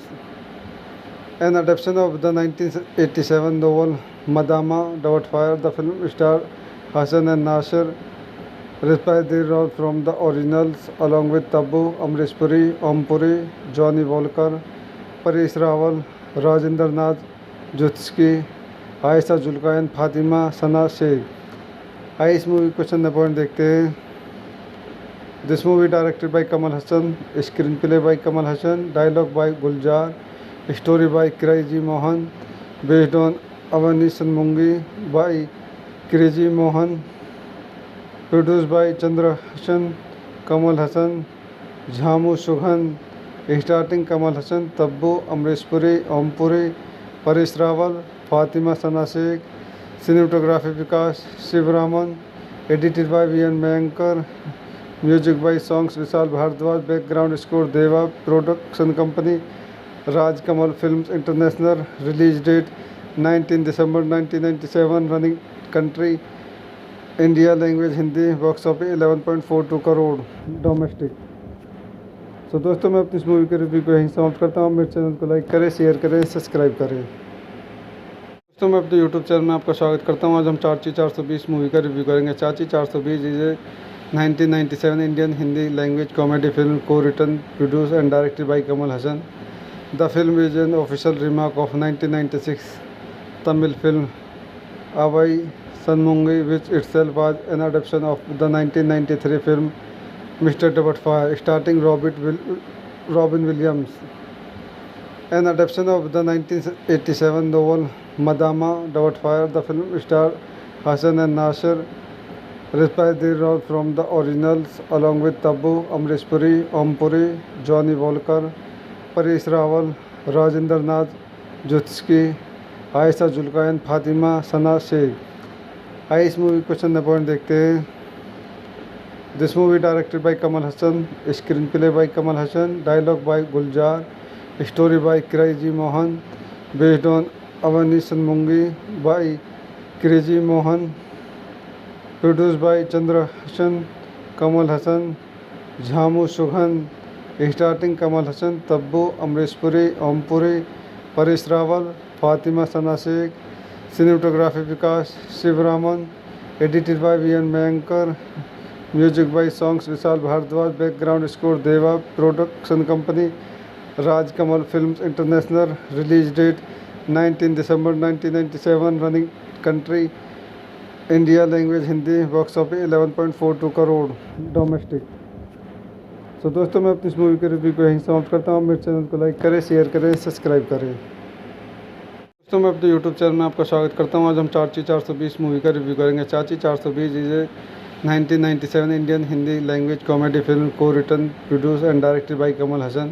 Speaker 1: An adaptation of the 1987 novel Madama Doubtfire, the film starred Hassan and Nasser, reprised their role from the originals along with Tabu, Amrish Puri, Om Puri, Johnny Walker, Paresh Rawal, Rajendra Nath, Jutski, Ayesha जुल्कान, Fatima Sana Shaikh. आइए इस मूवी क्वेश्चन पॉइंट देखते हैं। This movie directed by Kamal Hasan, screen play by Kamal Hasan, dialogue by Gulzar, story by crazy Mohan, based on Avvai Shanmughi by crazy Mohan, produce by Chandra Hasan, Kamal Hasan, Jhamu Sugan, starting Kamal Hasan, Tabu, Amrish Puri, Om Puri, Paresh Rawal, Fatima Sana Shaikh, cinematography Vikas Sivaraman, edited by V N मयंकर, music by songs Vishal Bhardwaj, background score Deva, production company Rajkamal films international, release date 19 December 1997, running country India, language Hindi, box office 11.42 crore domestic. तो दोस्तों मैं अपनी इस मूवी के रिव्यू को यहीं समाप्त करता हूँ। मेरे चैनल को लाइक करें, शेयर करें, सब्सक्राइब करें। दोस्तों मैं अपने यूट्यूब चैनल में आपका स्वागत करता हूँ। आज हम चाची 420 मूवी का रिव्यू करेंगे। Chachi 420 is a 1997 Indian Hindi language comedy film को written, produce and directed by Kamal Hasan. The film is an official remark of 1996 Tamil film Avvai Shanmughi, which itself was an adaptation of the 1993 film Mr. Doubtfire, starring Robin Williams. An adaptation of the 1987 novel Madama Doubtfire, the film starred Hassan and Nasser, reprised their role from the originals along with Tabu, Amrish Puri, Om Puri, Johnny Walker, Paresh Rawal, Rajendra Nath, Jutski, Ayesha जुल्कान, Fatima Sana Shaikh. आइए इस मूवी क्वेश्चन पॉइंट देखते हैं। This movie directed by Kamal Hasan, screen play by Kamal Hasan, dialogue by Gulzar, story by crazy Mohan, based on Avvai Shanmughi by crazy Mohan, produce by Chandra Hasan, Kamal Hasan, Jhamu Sugan, starting Kamal Hasan, Tabu, Amrish Puri, Om Puri, Paresh Rawal, Fatima Sana Shaikh, cinematography Vikas Sivaraman, edited by V N मयंकर, music by songs Vishal Bhardwaj, background score Deva, production company Rajkamal films international, release date 19 December 1997, running country India, language Hindi, box office 11.42 crore domestic. तो दोस्तों मैं अपनी इस मूवी के रिव्यू को यहीं समाप्त करता हूँ। मेरे चैनल को लाइक करें, शेयर करें, सब्सक्राइब करें। दोस्तों मैं अपने यूट्यूब चैनल में आपका स्वागत करता हूँ। आज हम चाची 420 मूवी का रिव्यू करेंगे। Chachi 420 is a 1997 Indian Hindi language comedy film को written produce and directed by Kamal Hasan.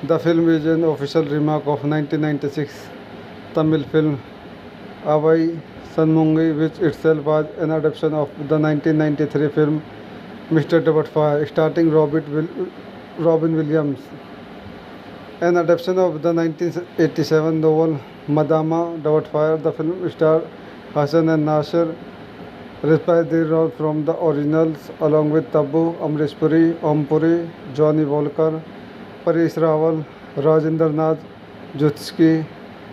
Speaker 1: The film is an official remark of 1996 Tamil film Avvai Shanmughi which itself was an adaptation of the 1993 film Mr. Doubtfire starring Robin Williams. An adaptation of the 1987 novel Madama Doubtfire, the film starred Hassan and Nasir, reprised their role from the originals along with Tabu, Amrish Puri, Om Puri, Johnny Walker, Paresh Rawal, Rajinder Nath Jutski,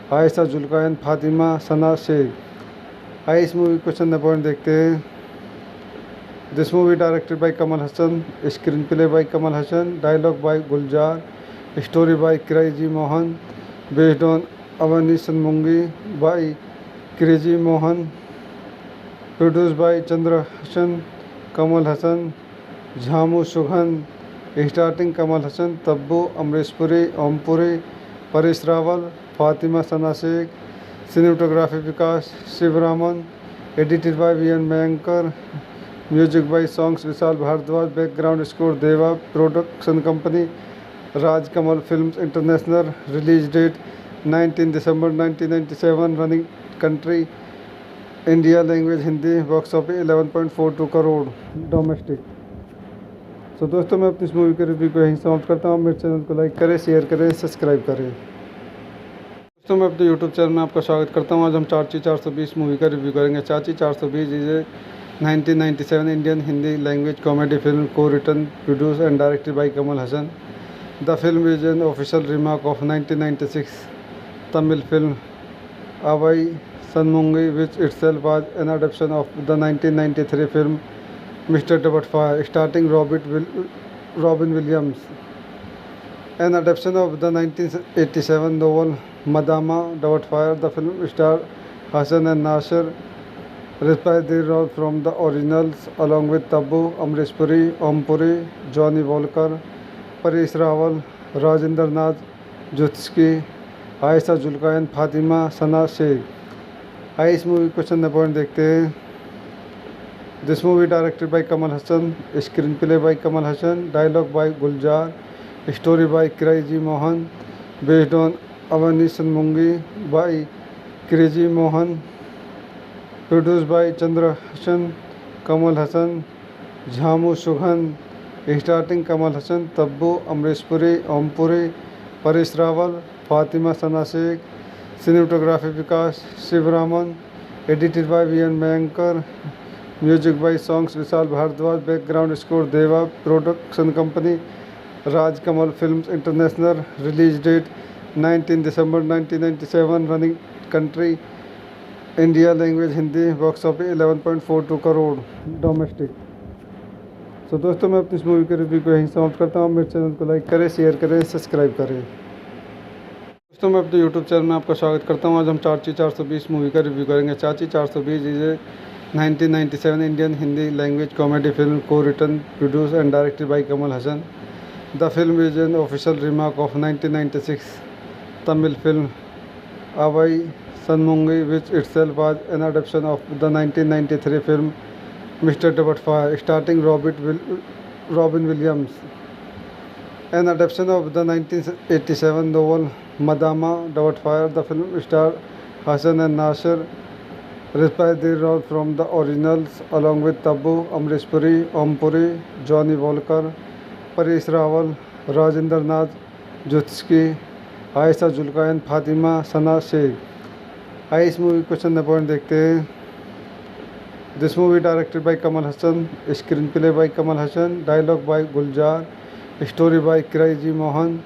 Speaker 1: Aisha Julka and Fatima Sana Sheikh. आइए इस मूवी को चंद पॉइंट देखते हैं। This movie directed by Kamal Hasan, screen play by Kamal Hasan, dialogue by Gulzar, story by crazy Mohan, based on Avvai Shanmughi by crazy Mohan, produce by Chandra Hasan, Kamal Hasan, Jhamu Sugan, starting Kamal Hasan, Tabu, Amrish Puri, Om Puri, Paresh Rawal, Fatima Sana Shaikh, cinematography Vikas Sivaraman, edited by V N मयंकर, music by songs Vishal Bhardwaj, background score Deva, production company Raj Kamal films international, release date 19 December 1997, running country India, language Hindi, box office 11.42 crore domestic. तो दोस्तों मैं अपनी इस मूवी के रिव्यू को यहीं समाप्त करता हूँ। मेरे चैनल को लाइक करें, शेयर करें, सब्सक्राइब करें। दोस्तों मैं अपने यूट्यूब चैनल में आपका स्वागत करता हूँ। आज हम चाची 420 मूवी का रिव्यू करेंगे। Chachi 420 is a 1997 Indian Hindi language comedy film को written produce and directed by Kamal Hasan. The film is an official remark of 1996 Tamil film Avvai Shanmughi which itself was an adaptation of the 1993 film Mr. Doubtfire starring Robin Williams. An adaptation of the 1987 novel Madama Doubtfire, the film starred Hassan and Nasir, reprised their role from the originals along with Tabu, Amrish Puri, Om Puri, Johnny Walker, Paresh Rawal, Rajinder Nath Jutski, Aisha Julka and Fatima Sana Sheikh. आइए इस मूवी को चंद पॉइंट देखते हैं। This movie directed by Kamal Hasan, screen play by Kamal Hasan, dialogue by Gulzar, story by crazy Mohan, based on Avvai Shanmughi by crazy Mohan, produce by Chandra Hasan, Kamal Hasan, Jhamu Sugan, starting Kamal Hasan, Tabu, Amrish Puri, Om Puri, Paresh Rawal, Fatima Sana Shaikh, cinematography Vikas Sivaraman, edited by V N मयंकर, music by songs Vishal Bhardwaj, background score Deva, production company Raj Kamal films international, release date 19 December 1997, running country India, language Hindi, box office 11.42 crore domestic. तो दोस्तों मैं अपनी इस मूवी के रिव्यू को यहीं समाप्त करता हूँ। मेरे चैनल को लाइक करें, शेयर करें, सब्सक्राइब करें। दोस्तों मैं अपने यूट्यूब चैनल में आपका स्वागत करता हूँ। आज हम चाची 420 मूवी का रिव्यू करेंगे। Chachi 420 is a 1997 Indian Hindi language comedy film को written produce and directed by Kamal Hasan. The film is an official remark of 1996 Tamil film Avvai Shanmughi which itself was an adaptation of the 1993 film Mr. Doubtfire starring Robin Williams. An adaptation of the 1987 novel Madama Doubtfire, the film starred Hassan and Nasir, reprised their role from the originals along with Tabu, Amrish Puri, Om Puri, Johnny Walker, Paresh Rawal, Rajinder Nath Jutski, Aisha Julka and Fatima Sana Sheikh. आइए इस मूवी को चंद पॉइंट देखते हैं। This movie directed by Kamal Hasan, screen play by Kamal Hasan, dialogue by Gulzar, story by crazy Mohan,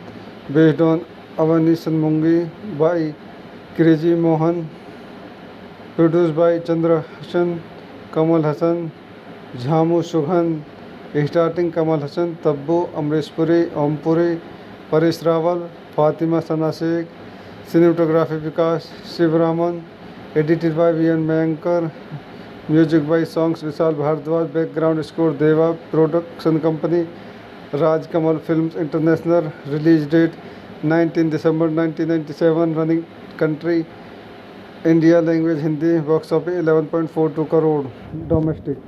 Speaker 1: based on Avvai Shanmughi by crazy Mohan, produce by Chandra Hasan, Kamal Hasan, Jhamu Sugan, starting Kamal Hasan, Tabu, Amrish Puri, Om Puri, Paresh Rawal, Fatima Sana Shaikh, cinematography Vikas Sivaraman, edited by V N मयंकर, music by songs Vishal Bhardwaj, background score Deva, production company Raj Kamal films international, release date 19 December 1997, running country India language Hindi box office 11.42 crore domestic.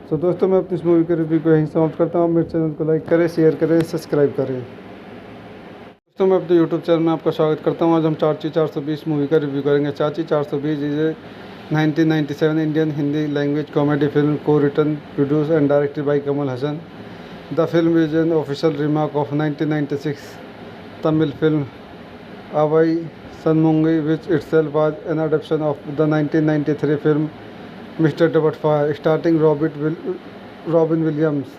Speaker 1: तो दोस्तों मैं अपनी इस मूवी के रिव्यू को यहीं समाप्त करता हूँ। मेरे चैनल को लाइक करें, शेयर करें, सब्सक्राइब करें। दोस्तों मैं अपने यूट्यूब चैनल में आपका स्वागत करता हूँ। आज हम चाची 420 मूवी का रिव्यू करेंगे। Chachi 420 is a 1997 Indian Hindi language comedy film को written, produce and directed by Kamal Hasan. The film is an official remark of 1996 Tamil film Avai Sanmungi, which itself was an adaptation of the 1993 film Mr. Doubtfire, starring Robin Williams.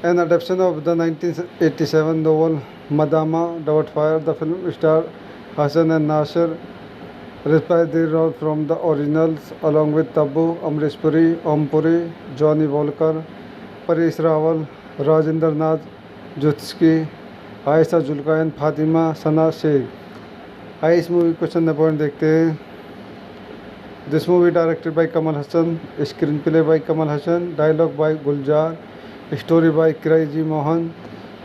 Speaker 1: An adaptation of the 1987 novel Madama Doubtfire, the film starred Hassan and Nasser, reprised their role from the originals along with Tabu, Amrish Puri, Om Puri, Johnny Walker, Paresh Rawal, Rajendra Nath, Jutski, Ayesha जुल्कान, Fatima Sana Shaikh. आइए इस मूवी क्वेश्चन द पॉइंट देखते हैं। This movie directed by Kamal Hasan, screen play by Kamal Hasan, dialogue by Gulzar, story by crazy Mohan,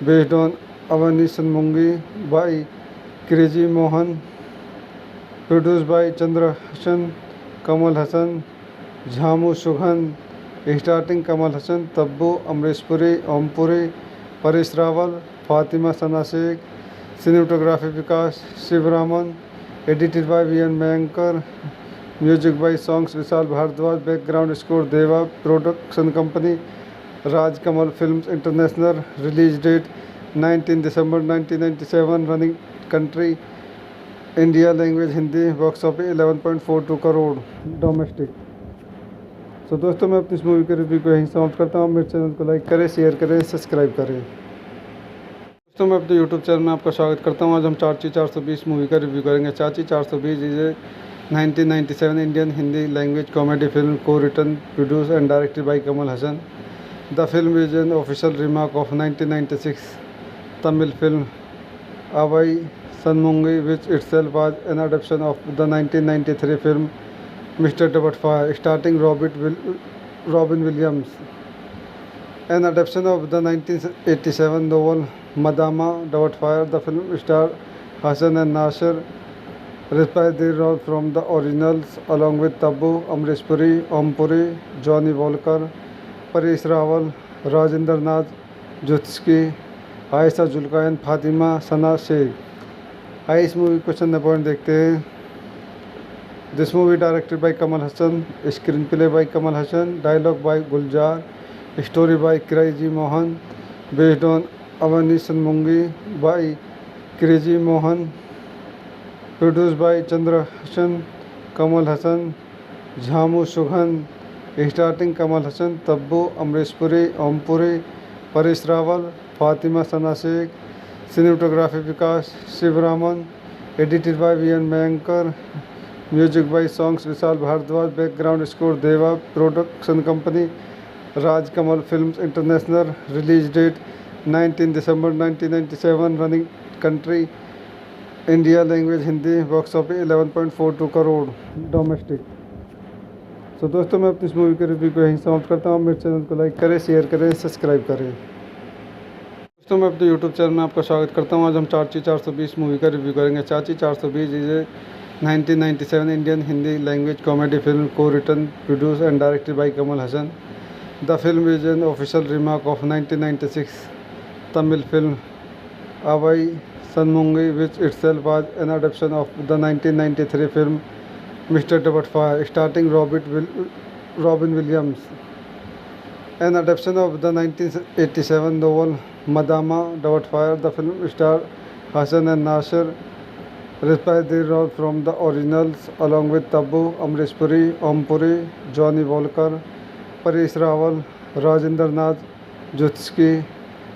Speaker 1: based on Avvai Shanmughi by crazy Mohan, produce by Chandra Hasan, Kamal Hasan, Jhamu Sugan, starting Kamal Hasan, Tabu, Amrish Puri, Om Puri, Paresh Rawal, Fatima Sana Shaikh. Cinematography Vikas Sivaraman, edited by V N. मयंकर, music by songs Vishal Bhardwaj, background score Deva, production company Raj Kamal films international, release date 19 December 1997, running country India language Hindi, box office 11.42 crore domestic. तो दोस्तों मैं अपनी इस मूवी के रिव्यू को यहीं समाप्त करता हूँ। मेरे चैनल को लाइक करें, शेयर करें, सब्सक्राइब करें। दोस्तों मैं अपने यूट्यूब चैनल में आपका स्वागत करता हूँ। आज हम चाची 420 मूवी का रिव्यू करेंगे। Chachi 420 is a 1997 Indian Hindi language comedy film को written, produce and directed by Kamal Hasan. The film is an official remark of 1996 Tamil film Avvai Shanmughi, which itself was an adaptation of the 1993 film Mr. Doubtfire, starring Robin Williams. An adaptation of the 1987 novel Madama Doubtfire, the film starred Hassan and Nasser, reprised their role from the originals along with Tabu, Amrish Puri, Om Puri, Johnny Walker, Paresh Rawal, Rajendra Nath, Jutski, Ayesha जुल्कान, Fatima Sana Shaikh. आइए इस मूवी क्वेश्चन द पॉइंट देखते हैं। This movie directed by Kamal Hasan, screen play by Kamal Hasan, dialogue by Gulzar, story by crazy Mohan, based on Avvai Shanmughi by crazy Mohan, produce by Chandra Hasan, Kamal Hasan, Jhamu Sugan, starting Kamal Hasan, Tabu, Amrish Puri, Om Puri, Paresh Rawal, Fatima Sana Shaikh. Cinematography Vikas Sivaraman, edited by V N. मयंकर, music by songs Vishal Bhardwaj, background score Deva, production company Raj Kamal films international, release date 19 December 1997, running country India language Hindi, box office 11.42 crore domestic. तो दोस्तों मैं अपनी इस मूवी के रिव्यू को यहीं समाप्त करता हूँ। मेरे चैनल को लाइक करें, शेयर करें, सब्सक्राइब करें। दोस्तों मैं अपने यूट्यूब चैनल में आपका स्वागत करता हूँ। आज हम चाची 420 मूवी का रिव्यू करेंगे। Chachi 420 is a 1997 Indian Hindi language comedy film को written, produce and directed by Kamal Hasan. The film is an official remark of 1996 Tamil film Avvai Shanmughi, which itself was an adaptation of the 1993 film Mr. Doubtfire, starring Robin Williams. An adaptation of the 1987 novel Madama Doubtfire, the film starred Hassan and Nasser, reprised their role from the originals along with Tabu, Amrish Puri, Om Puri, Johnny Walker, Paresh Rawal, Rajendra Nath, Jutski,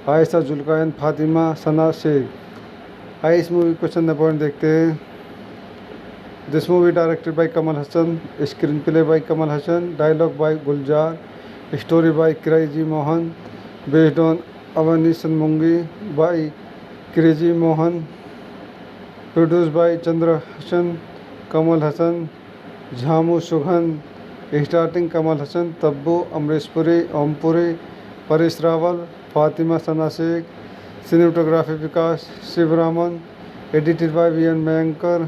Speaker 1: Ayesha जुल्कान, Fatima Sana Shaikh. आइए इस मूवी क्वेश्चन द पॉइंट देखते हैं। This movie directed by Kamal Hasan, screen play by Kamal Hasan, dialogue by Gulzar, story by crazy Mohan, based on Avvai Shanmughi by crazy Mohan, produce by Chandra Hasan, Kamal Hasan, Jhamu Sugan, starting Kamal Hasan, Tabu, Amrish Puri, Om Puri, Paresh Rawal, Fatima Sana Shaikh. Cinematography Vikas Sivaraman, edited by V N. मयंकर,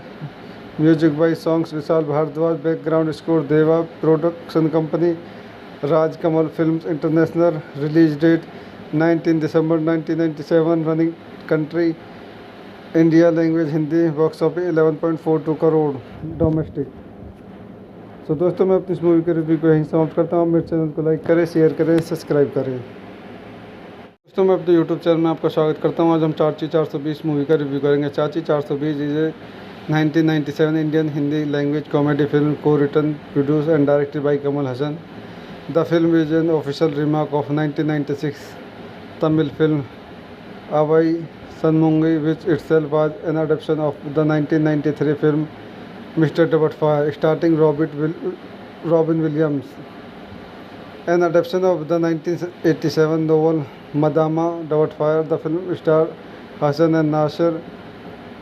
Speaker 1: music by songs Vishal Bhardwaj, background score Deva, production company Raj Kamal films international, release date 19 December 1997, running country India, language Hindi, box office 11.42 crore domestic. तो दोस्तों मैं अपनी इस मूवी के रिव्यू को यहीं समाप्त करता हूँ। मेरे चैनल को लाइक करें, शेयर करें, सब्सक्राइब करें। दोस्तों मैं अपने यूट्यूब चैनल में आपका स्वागत करता हूँ। आज हम चाची 420 मूवी का रिव्यू करेंगे। Chachi 420 is a 1997 Indian Hindi language comedy film को written, produce and directed by Kamal Hasan. The film is an official remark of 1996 Tamil film Avai Sanmungi, which itself was an adaptation of the 1993 film Mr. Doubtfire, starring Robin Williams. An adaptation of the 1987 novel Madama Doubtfire, the film starred Hassan and Nasser,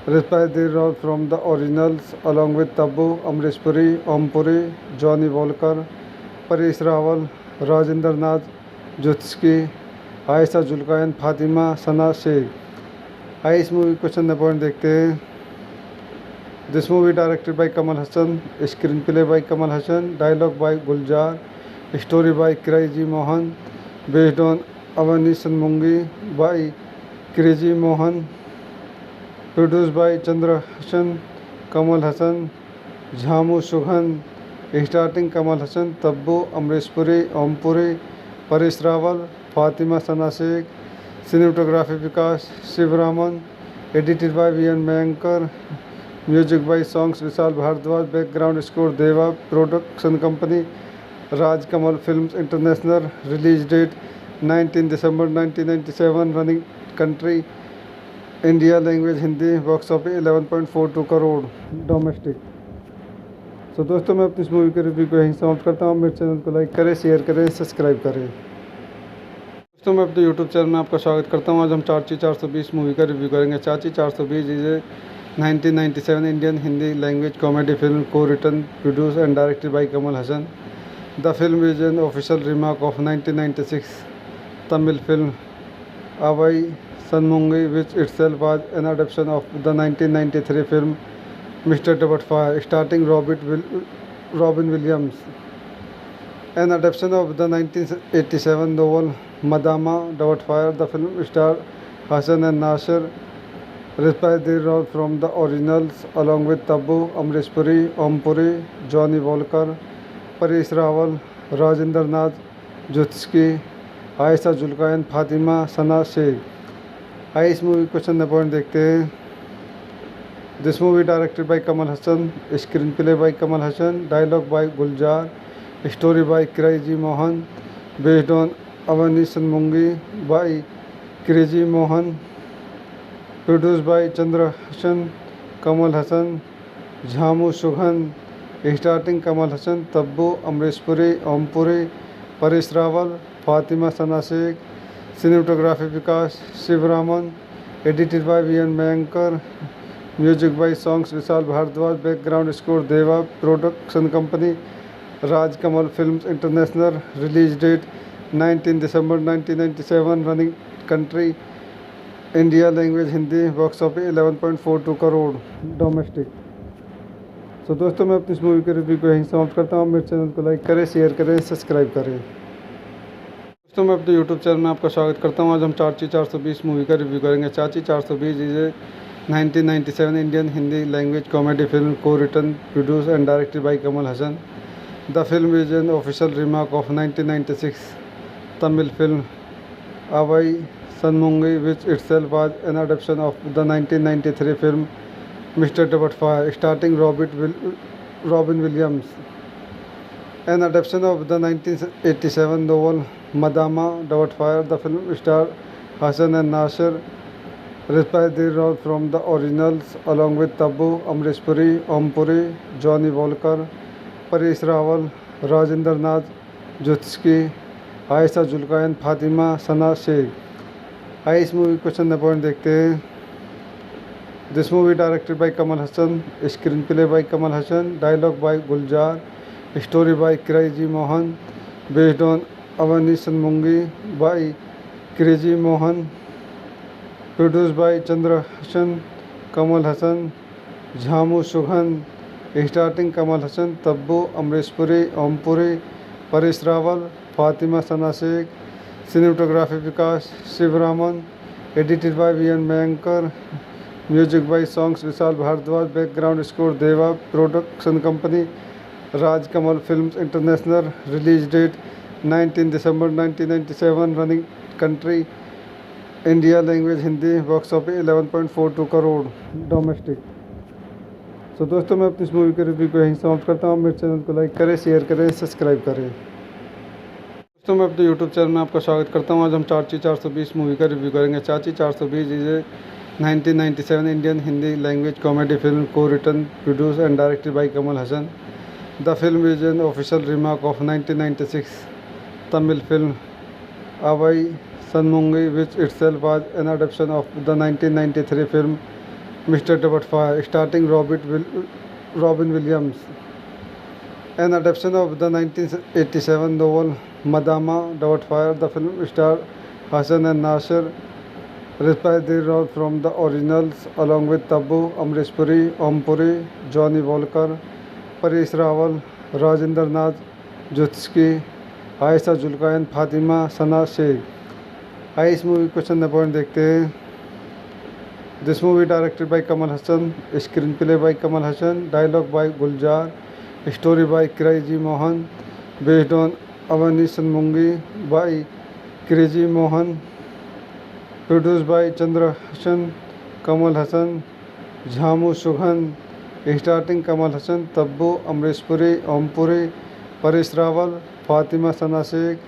Speaker 1: reprised their role from the originals along with Tabu, Amrish Puri, Om Puri, Johnny Walker, Paresh Rawal, Rajendra Nath, Jutski, Ayesha जुल्कायन, Fatima Sana Shaikh. आइए इस मूवी को चंद पॉइंट देखते हैं। This movie directed by Kamal Hasan, screen play by Kamal Hasan, dialogue by Gulzar, story by crazy Mohan, based on Avvai Shanmughi by crazy Mohan, produce by Chandra Hasan, Kamal Hasan, Jhamu सुघन, starting Kamal Hasan, Tabu, Amrish Puri, Om Puri, Paresh Rawal, Fatima Sana Shaikh, cinematography Vikas Sivaraman, edited by V N मयंकर, music by songs Vishal Bhardwaj, background score Deva, production company Raj Kamal films international, release date 19 December 1997, running country India, language Hindi, box office 11.42 crore domestic. तो दोस्तों मैं अपनी इस मूवी के रिव्यू को यहीं समाप्त करता हूँ। मेरे चैनल को लाइक करें, शेयर करें, सब्सक्राइब करें। दोस्तों मैं अपने यूट्यूब चैनल में आपका स्वागत करता हूँ। आज हम चाची 420 मूवी का रिव्यू करेंगे। Chachi 420 is a 1997 Indian Hindi language comedy film को written, produce and directed by Kamal Hasan. The film is an official remark of 1996 Tamil film Avvai Shanmughi, which itself was an adaptation of the 1993 film Mr. Doubtfire, starring Robin Williams. An adaptation of the 1987 novel Madama Doubtfire, the film starred Hassan and Nasser, reprised their role from the originals along with Tabu, Amrish Puri, Om Puri, Johnny Walker, Paresh Rawal, Rajendra Nath, Jutski, Ayesha जुल्कायन, Fatima Sana Shaikh. आइए इस मूवी को चंद पॉइंट देखते हैं। This movie directed by Kamal Hasan, screen play by Kamal Hasan, dialogue by Gulzar, story by crazy Mohan, based on Avvai Shanmughi by crazy Mohan, produce by Chandra Hasan, Kamal Hasan, Jhamu सुघन, starting Kamal Hasan, Tabu, Amrish Puri, Om Puri, Paresh Rawal, Fatima Sana Shaikh, cinematography Vikas Sivaraman, edited by V N मयंकर, music by songs Vishal Bhardwaj, background score Deva, production company Raj Kamal films international, release date 19 December 1997, running country India, language Hindi, box office 11.42 crore domestic. तो दोस्तों मैं अपनी इस मूवी के रिव्यू को यहीं समाप्त करता हूँ। मेरे चैनल को लाइक करें, शेयर करें, सब्सक्राइब करें। दोस्तों मैं अपने यूट्यूब चैनल में आपका स्वागत करता हूँ। आज हम चाची 420 मूवी का रिव्यू करेंगे। Chachi 420 is a 1997 Indian Hindi language comedy film को written, produce and directed by Kamal Hasan. The film is an official remark of 1996 Tamil film Avvai Shanmughi, which itself was an adaptation of the 1993 film Mr. Doubtfire, starring Robin Williams. An adaptation of the 1987 novel Madama Doubtfire, the film starred Hassan and Nasser, reprised their role from the originals along with Tabu, Amrish Puri, Om Puri, Johnny Walker, Paresh Rawal, Rajendra Nath, Jutski, Ayesha जुल्कायन, Fatima Sana Shaikh. आइए इस मूवी को चंद पॉइंट देखते हैं। This movie directed by Kamal Hasan, screen play by Kamal Hasan, dialogue by Gulzar, story by crazy Mohan, based on Avvai Shanmughi by crazy Mohan, produce by Chandra Hasan, Kamal Hasan, Jhamu सुघन, starting Kamal Hasan, Tabu, Amrish Puri, Om Puri, Paresh Rawal, Fatima Sana Shaikh, cinematography Vikas Sivaraman, edited by V N मयंकर, music by songs Vishal Bhardwaj, background score Deva, production company Raj Kamal films international, release date 19 December 1997, running country India, language Hindi, box office 11.42 crore domestic. तो दोस्तों मैं अपनी इस मूवी के रिव्यू को यहीं समाप्त करता हूँ। मेरे चैनल को लाइक करें, शेयर करें, सब्सक्राइब करें। दोस्तों मैं अपने यूट्यूब चैनल में आपका स्वागत करता हूँ। आज हम चाची 420 मूवी का रिव्यू करेंगे। Chachi 420 is a 1997 Indian Hindi language comedy film को written, produce and directed by Kamal Hasan. The film is an official remark of 1996 Tamil film Avai Sanmungi, which itself was an adaptation of the 1993 film Mr. Doubtfire, starring Robin Williams. An adaptation of the 1987 novel Madama Doubtfire, the film starred Hassan and Nasir, reprised their role from the originals along with Tabu, Amrish Puri, Om Puri, Johnny Walker, Paresh Rawal, Rajinder Nath Jutsky, Ayesha जुल्कान, Fatima Sana Shaikh. आइए इस मूवी को चंद पॉइंट देखते हैं। This movie directed by Kamal Hasan, screen play by Kamal Hasan, dialogue by Gulzar, story by crazy Mohan, based on Avvai Shanmughi by crazy Mohan, produce by Chandra Hasan, Kamal Hasan, Jhamu सुघन, starting Kamal Hasan, Tabu, Amrish Puri, Om Puri, Paresh Rawal, Fatima Sana Shaikh,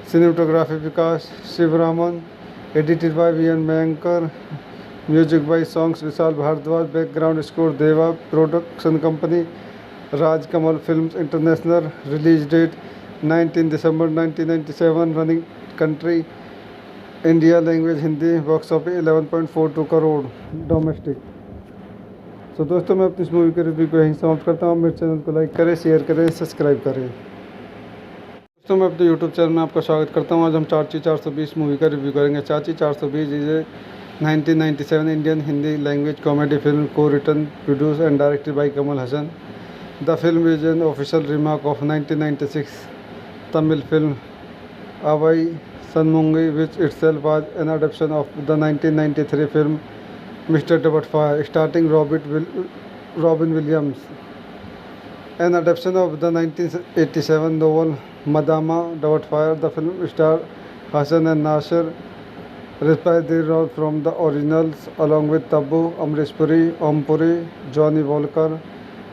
Speaker 1: cinematography Vikas Sivaraman, edited by V N मयंकर, music by songs Vishal Bhardwaj, background score Deva, production company Raj Kamal films international, release date 19 December 1997, running country India, language Hindi, box office 11.42 crore domestic. तो दोस्तों मैं अपनी इस मूवी के रिव्यू को यहीं समाप्त करता हूँ। मेरे चैनल को लाइक करें, शेयर करें, सब्सक्राइब करें। दोस्तों मैं अपने यूट्यूब चैनल में आपका स्वागत करता हूँ। आज हम चाची 420 मूवी का रिव्यू करेंगे। Chachi 420 is a 1997 Indian Hindi language comedy film को written, produce and directed by Kamal Hasan. The film is an official remark of 1996 Tamil film Avvai Shanmughi, which itself was an adaptation of the 1993 film Mr. Doubtfire, starring Robin Williams. An adaptation of the 1987 novel Madama Doubtfire, the film starred Hassan and Nasir, reprised their role from the originals along with Tabu, Amrish Puri, Om Puri, Johnny Walker,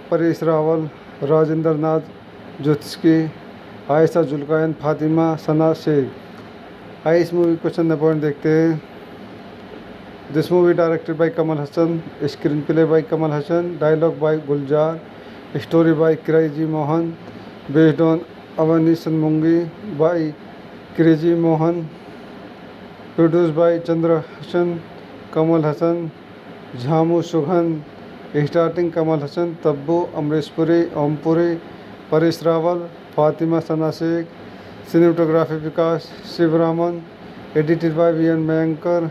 Speaker 1: Paresh Rawal, Rajinder Nath Jutsky, Ayesha जुल्कान, Fatima Sana Shaikh. आइए इस मूवी को चंद पॉइंट देखते हैं। This movie directed by Kamal Hasan, screen play by Kamal Hasan, dialogue by Gulzar, story by crazy Mohan, based on Avvai Shanmughi by crazy Mohan, produce by Chandra Hasan, Kamal Hasan, Jhamu सुघन, starting Kamal Hasan, Tabu, Amrish Puri, Om Puri, Paresh Rawal, Fatima Sana Shaikh, cinematography Vikas Sivaraman, edited by V N मयंकर,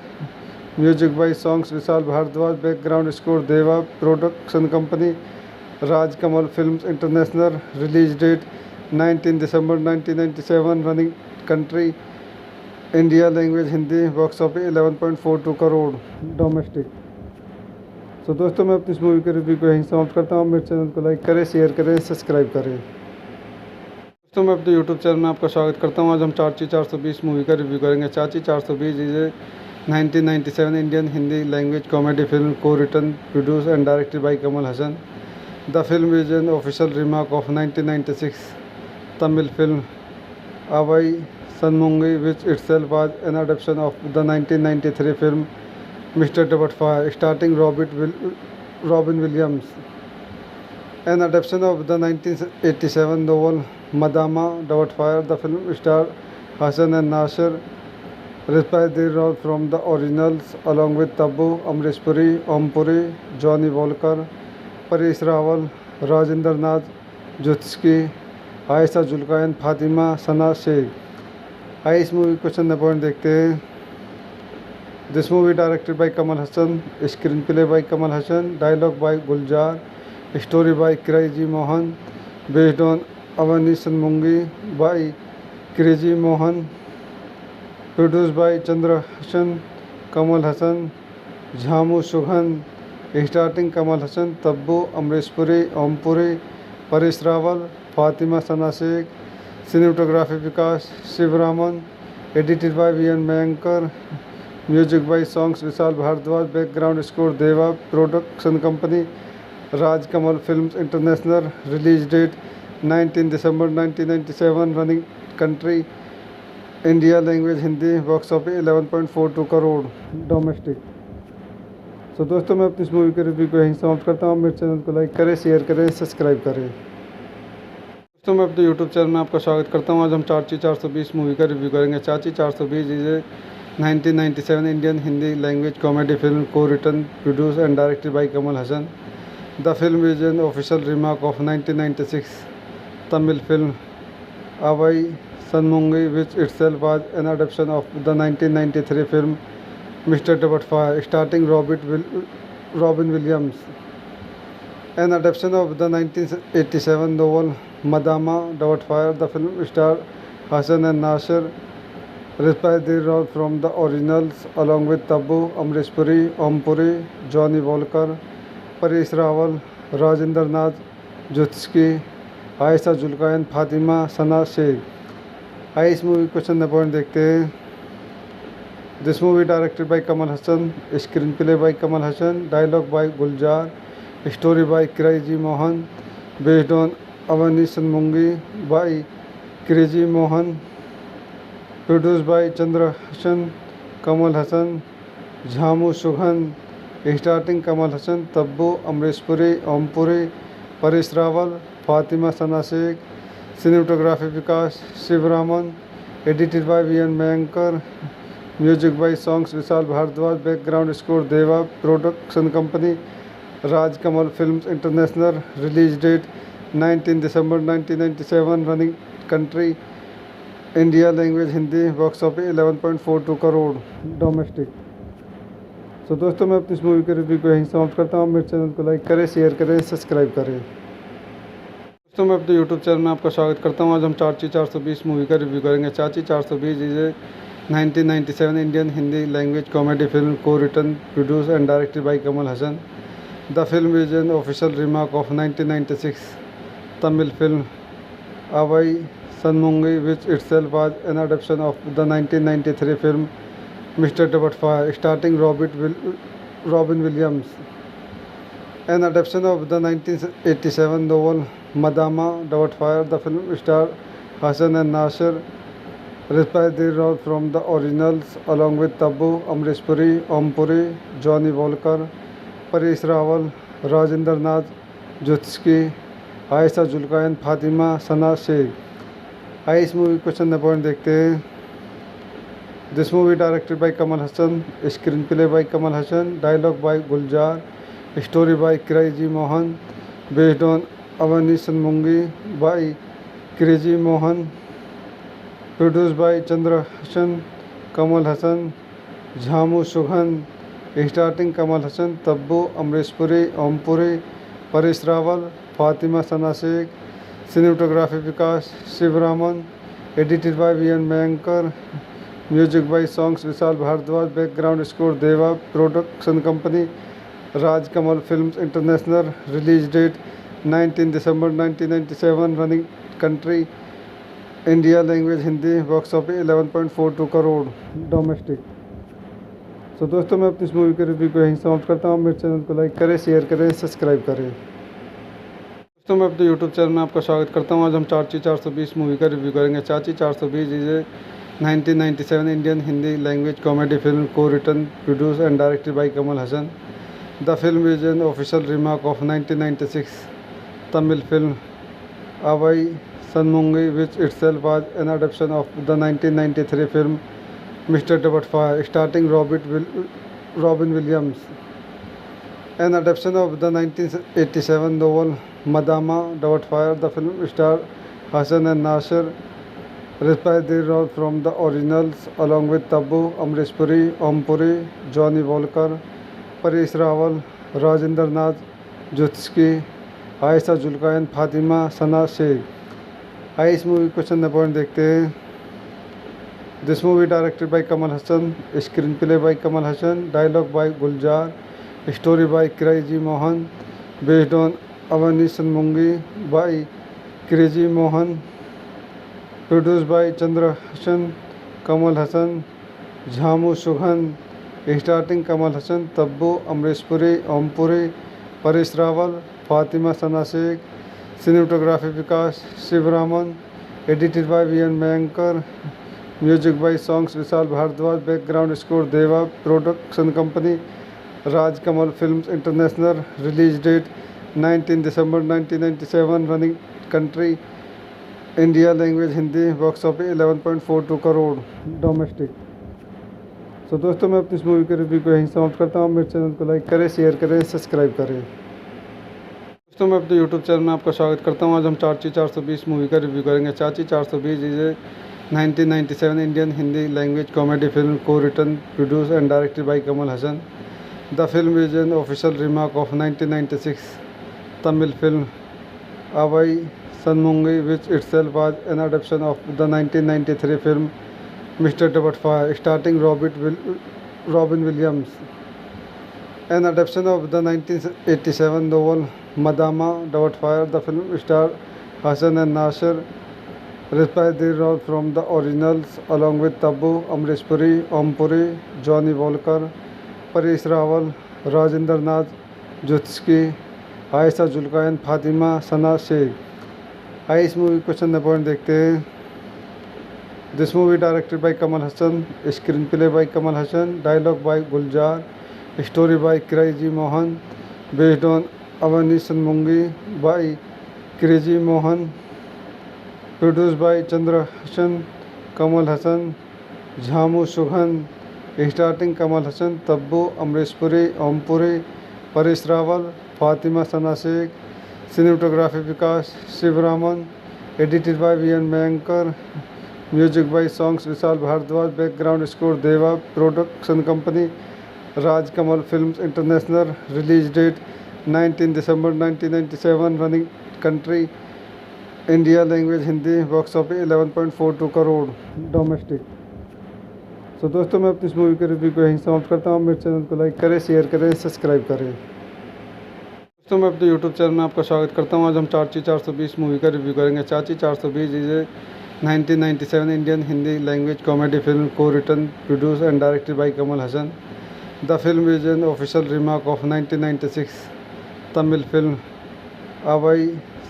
Speaker 1: music by songs Vishal Bhardwaj, background score Deva, production company Raj Kamal films international, release date 19 December 1997, running country India, language Hindi, box office 11.42 crore domestic. तो दोस्तों मैं अपनी इस मूवी के रिव्यू को यहीं समाप्त करता हूँ। मेरे चैनल को लाइक करें, शेयर करें, सब्सक्राइब करें। दोस्तों मैं अपने यूट्यूब चैनल में आपका स्वागत करता हूँ। आज हम चाची 420 मूवी का रिव्यू करेंगे। Chachi 420 is a 1997 Indian Hindi language comedy film को written, produce and directed by Kamal Hasan. The film is an official remark of 1996 Tamil film Avvai Shanmughi, which itself was an adaptation of the 1993 film Mr. Doubtfire, starring Robin Williams. An adaptation of the 1987 novel Madama Doubtfire, the film starred Hassan and Nasir, reprised their role from the originals along with Tabu, Amrish Puri, Om Puri, Johnny Walker, Paresh Rawal, Rajinder Nath Jutsky, Ayesha जुल्कान, Fatima Sana Shaikh. आइए इस मूवी को चंद पॉइंट देखते हैं। This movie directed by Kamal Hasan, screen play by Kamal Hasan, dialogue by Gulzar, Story by Crazy Mohan, based on Avani Sanmungi by Crazy Mohan, produced by Chandra Hassan, Kamal Hassan, Jhamu Shughan, starting Kamal Hassan, Tabbu, Amrish Puri, Om Puri, Paresh Rawal, Fatima Sana Sheikh, cinematography Vikas Shivraman, edited by V.N. Mayankar, music by songs Vishal Bhardwaj, background score Deva, production company Raj Kamal Films International, release date 19 December 1997, running country India language Hindi, box office 11.42 crore domestic. So दोस्तों, मैं अपनी इस मूवी के रिव्यू को यहीं समाप्त करता हूँ। मेरे चैनल को लाइक करें, शेयर करें, सब्सक्राइब करें। दोस्तों, मैं अपने यूट्यूब चैनल में आपका स्वागत करता हूँ। आज हम चाची 420 मूवी का रिव्यू करेंगे। Chachi 420 is a 1997 Indian Hindi language comedy film, को written, produce and directed by Kamal Hasan. The film is an official remark of 1996 Tamil film Avai Sanmungi, which itself was an adaptation of the 1993 film Mr. Doubtfire, starring Robin Williams. An adaptation of the 1987 novel Madama Doubtfire, the film starred Hassan and Nasir, reprised their role from the originals along with Tabbu, Amrish Puri, Om Puri, Johnny Walker, Paresh Rawal, Rajendra Nath Jutsky, Ayesha जुल्कायन, Fatima Sana Shaikh. आइए इस मूवी क्वेश्चन पॉइंट देखते हैं। This movie directed by Kamal Hasan, screen play by Kamal Hasan, dialogue by Gulzar, story by crazy Mohan, based on Avvai Shanmughi by crazy Mohan, produce by Chandra Hasan, Kamal Hasan, Jhamu सुघन, starting Kamal Hasan, Tabu, Amrish Puri, Om Puri, Paresh Rawal, Fatima Sana Shaikh, cinematography Vikas Sivaraman, edited by V.N. Mayankar, music by songs Vishal Bhardwaj, background score Deva, production company Raj Kamal Films International, release date 19 December 1997, running country India language Hindi, box office 11.42 crore domestic. So दोस्तों, मैं अपनी इस मूवी के रिव्यू को यहीं समाप्त करता हूँ। मेरे चैनल को लाइक करें, शेयर करें, सब्सक्राइब करें। दोस्तों, मैं अपने यूट्यूब चैनल में आपका स्वागत करता हूँ। आज हम चाची 420 मूवी का रिव्यू करेंगे। Chachi 420 is a 1997 Indian Hindi language comedy film, को written, produce and directed by Kamal Hasan. The film is an official remark of 1996 Tamil film Avvai Shanmughi, which itself was an adaptation of the 1993 film Mr. Doubtfire, starring Robin Williams. An adaptation of the 1987 novel Madama Doubtfire, the film starred Hassan and Nasir, reprised their role from the originals along with Tabbu, Amrish Puri, Om Puri, Johnny Walker, Paresh Rawal, Rajendra Nath Jutsky, Ayesha जुल्कायन, Fatima Sana Shaikh. आइए इस मूवी क्वेश्चन पॉइंट देखते हैं। This movie directed by Kamal Hasan, screen play by Kamal Hasan, dialogue by Gulzar, story by crazy Mohan, based on Avvai Shanmughi by crazy Mohan, produce by Chandra Hasan, Kamal Hasan, Jhamu सुघन, starting Kamal Hasan, Tabu, Amrish Puri, Om Puri, Paresh Rawal, Fatima Sana Shaikh, cinematography Vikas Sivaraman, edited by V.N. Mayankar, music by songs Vishal Bhardwaj, background score Deva, production company Raj Kamal Films International, release date 19 December 1997, running country India language Hindi, box office 11.42 crore domestic. So दोस्तों, मैं अपनी इस मूवी के रिव्यू को यहीं समाप्त करता हूँ। मेरे चैनल को लाइक करें, शेयर करें, सब्सक्राइब करें। दोस्तों, मैं अपने यूट्यूब चैनल में आपका स्वागत करता हूँ। आज हम चाची 420 मूवी का रिव्यू करेंगे। Chachi 420 is a 1997 Indian Hindi language comedy film, को written, produce and directed by Kamal Hasan. The film is an official remark of 1996 Tamil film Avvai Shanmughi, which itself was an adaptation of the 1993 film Mr. Doubtfire, starring Robin Williams. An adaptation of the 1987 novel Madama Doubtfire, the film starred Hassan and Nasir, reprised their role from the originals along with Tabbu, Amrish Puri, Om Puri, Johnny Walker, Paresh Rawal, Rajendra Nath Jutsky, Ayesha Julka, Fatima Sana Shaikh. आइए इस मूवी क्वेश्चन द पॉइंट देखते हैं। This movie directed by Kamal Hasan, screen play by Kamal Hasan, dialogue by Gulzar, story by crazy Mohan, based on Avvai Shanmughi by crazy Mohan, produce by Chandrahasan Kamal Hasan, Jhamu Sugan, starting Kamal Hasan, Tabu, Amrish Puri, Ompuri, Paresh Rawal, Fatima Sana Shaikh. Cinematography Vikas Sivaraman, edited by V N मयंकर, music by songs Vishal Bhardwaj, background score Deva, production company Rajkamal films international, release date 19 December 1997, running country India, language Hindi, box office 11.42 crore domestic. तो दोस्तों मैं अपनी इस मूवी के रिव्यू को यहीं समाप्त करता हूँ। मेरे चैनल को लाइक करें, शेयर करें, सब्सक्राइब करें। दोस्तों मैं अपने यूट्यूब चैनल में आपका स्वागत करता हूँ। आज हम चाची 420 मूवी का रिव्यू करेंगे। Chachi 420 is a 1997 Indian Hindi language comedy film को written, produce and directed by Kamal Hasan. The film is an official remark of 1996 Tamil film Avvai Shanmughi, which itself was an adaptation of the 1993 film Mr. Doubtfire, starring Robin Williams. An adaptation of the 1987 novel Madama Doubtfire, the film stars Hassan and Nasser, reprised their role from the originals along with Tabu, Amrish Puri, Om Puri, Johnny Walker, Paresh Rawal, Rajendra Nath Jutski, Ayesha Julka, Fatima Sana Shaikh. आइए इस मूवी क्वेश्चन द पॉइंट देखते हैं। This movie directed by Kamal Hasan, screen play by Kamal Hasan, dialogue by Gulzar, story by crazy Mohan, based on Avvai Shanmughi by crazy Mohan, produce by Chandrahasan Kamal Hasan, Jhamu Sugan, starting Kamal Hasan, Tabu, Amrish Puri, Ompuri, Paresh Rawal, Fatima Sana Shaikh. Cinematography Vikas Sivaraman, edited by V N मयंकर, music by songs Vishal Bhardwaj, background score Deva, production company Rajkamal films international, release date 19 December 1997, running country India, language Hindi, box office 11.42 crore domestic. तो दोस्तों मैं अपनी इस मूवी के रिव्यू को यहीं समाप्त करता हूँ। मेरे चैनल को लाइक करें, शेयर करें, सब्सक्राइब करें। दोस्तों मैं अपने यूट्यूब चैनल में आपका स्वागत करता हूँ। आज हम चाची 420 मूवी का रिव्यू करेंगे। Chachi 420 is a 1997 Indian Hindi language comedy film को written, produce and directed by Kamal Hasan. The film is an official remark of 1996 Tamil film Avvai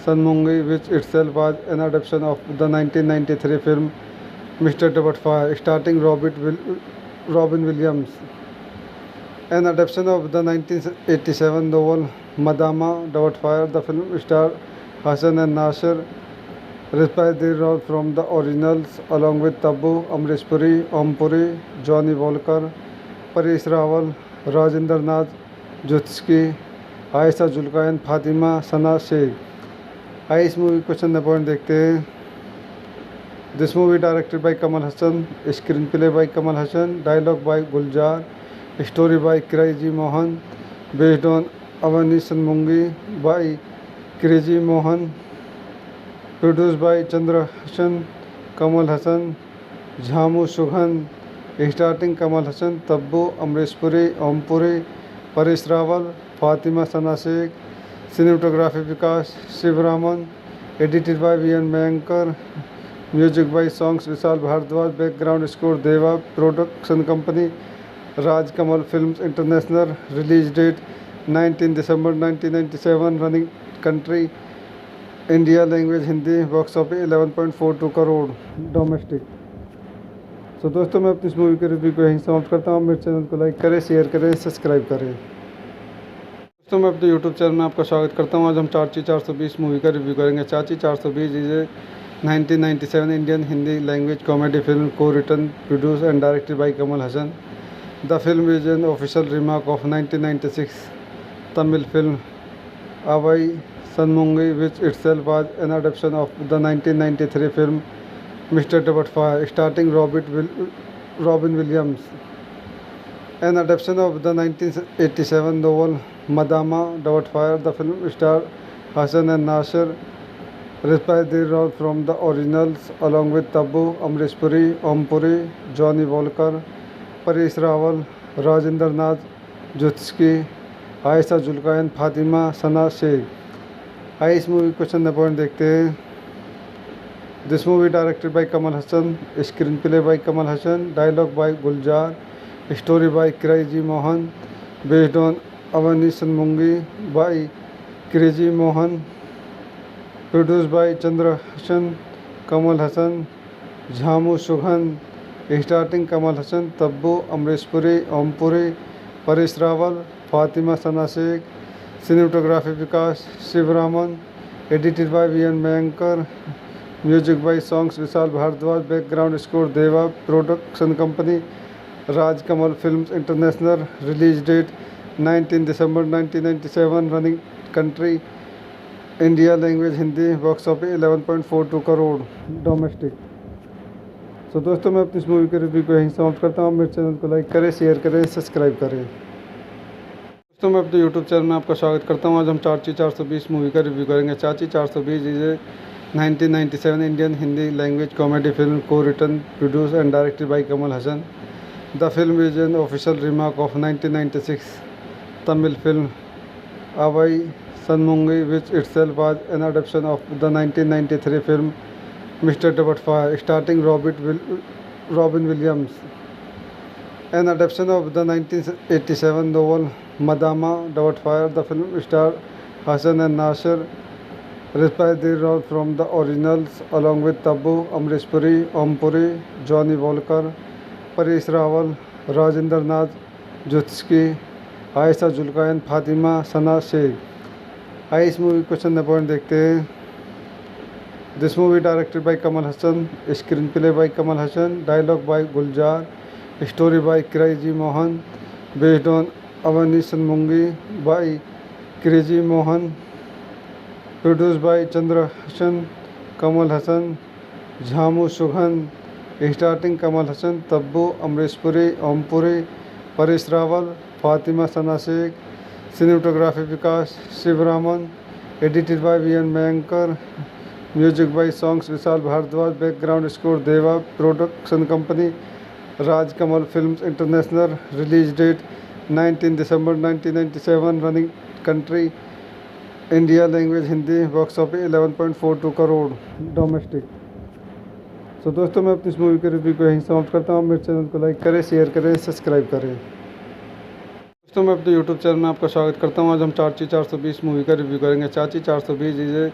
Speaker 1: Shanmughi, which itself was an adaptation of the 1993 film Mr. Doubtfire, starring Robin Williams. An adaptation of the 1987 novel Madama Doubtfire, the film stars Hassan and Nasser, reprised their role from the originals along with Tabu, Amrish Puri, Om Puri, Johnny Walker, Paresh Rawal, Rajendra Nath Jutski, Ayesha Julka, Fatima Sana Shaikh. आइए इस मूवी क्वेश्चन द पॉइंट देखते हैं। This movie directed by Kamal Hasan, screen play by Kamal Hasan, dialogue by Gulzar, story by crazy Mohan, based on Avvai Shanmughi by crazy Mohan, produce by Chandrahasan Kamal Hasan, Jhamu Sugan, starting Kamal Hasan, Tabu, Amrish Puri, Ompuri, Paresh Rawal, Fatima Sana Shaikh. Cinematography Vikas Sivaraman, edited by V N मयंकर, music by songs Vishal Bhardwaj, background score Deva, production company Rajkamal films international, release date 19 December 1997, running country India, language Hindi, box office 11.42 crore domestic. तो दोस्तों मैं अपनी इस मूवी के रिव्यू को यहीं समाप्त करता हूँ। मेरे चैनल को लाइक करें, शेयर करें, सब्सक्राइब करें। दोस्तों मैं अपने यूट्यूब चैनल में आपका स्वागत करता हूँ। आज हम चाची 420 मूवी का रिव्यू करेंगे। Chachi 420 is a 1997 Indian Hindi language comedy film को written, produce and directed by Kamal Hasan. The film is an official remark of 1996 Tamil film Avvai Shanmughi, which itself was an adaptation of the 1993 film Mr. Doubtfire, starring Robin Williams. An adaptation of the 1987 novel Madama Doubtfire, the film stars Hassan and Nasir. Respect the role from the originals along with Tabu, Amrish Puri, Om Puri, Johnny Walker, Paresh Rawal, Rajinder Nath, Jutski, Aisha Julka and Fatima Sana Sheikh. आइए इस मूवी को चंद पॉइंट देखते हैं। This movie directed by Kamal Hasan, screen play by Kamal Hasan, dialogue by Gulzar, story by crazy Mohan, based on Avvai Shanmughi by crazy Mohan, produce by Chandra Hasan, Kamal Hasan, Jhamu Sugan, starting Kamal Hasan, Tabu, Amrish Puri, Om Puri, Paresh Rawal, Fatima Sana Shaikh, cinematography Vikas Sivaraman, edited by V N मयंकर, music by songs Vishal Bhardwaj, background score Deva, production company Rajkamal films international, release date 19 December 1997, running country India, language Hindi, box office 11.42 crore domestic. तो दोस्तों मैं अपनी इस मूवी के रिव्यू को यहीं समाप्त करता हूँ। मेरे चैनल को लाइक करें, शेयर करें, सब्सक्राइब करें। दोस्तों मैं अपने यूट्यूब चैनल में आपका स्वागत करता हूँ। आज हम चाची 420 मूवी का रिव्यू करेंगे। Chachi 420 is a 1997 Indian Hindi language comedy film को written, produce and directed by Kamal Hasan. The film is an official remark of 1996 Tamil film Avvai Shanmughi which itself was an adaptation of the 1993 film Mr. Doubtfire starring Robin Williams. An adaptation of the 1987 novel Madama Doubtfire, the film starred Hassan and Nasir. Respect the role from the originals along with Tabu, Amrish Puri, Om Puri, Johnny Walker, Paresh Rawal, Rajinder Nath, Jutski, Aisha Julka and Fatima Sana Sheikh. आइए इस मूवी को चंद पॉइंट देखते हैं। This movie directed by Kamal Hasan, screen play by Kamal Hasan, dialogue by Gulzar, story by crazy Mohan, based on Avvai Shanmughi by crazy Mohan, produce by Chandra Hasan, Kamal Hasan, Jhamu Sugan, starting Kamal Hasan, Tabu, Amrish Puri, Om Puri, Paresh Rawal, Fatima Sana Shaikh, cinematography Vikas Sivaraman, edited by V N मयंकर, music by songs Vishal Bhardwaj, background score Deva, production company Rajkamal films international, release date 19 December 1997, running country India, language Hindi, box office 11.42 crore domestic. तो दोस्तों मैं अपनी इस मूवी के रिव्यू को यहीं समाप्त करता हूँ। मेरे चैनल को लाइक करें, शेयर करें, सब्सक्राइब करें। दोस्तों मैं अपने यूट्यूब चैनल में आपका स्वागत करता हूँ। आज हम चाची 420 मूवी का रिव्यू करेंगे। Chachi 420 is a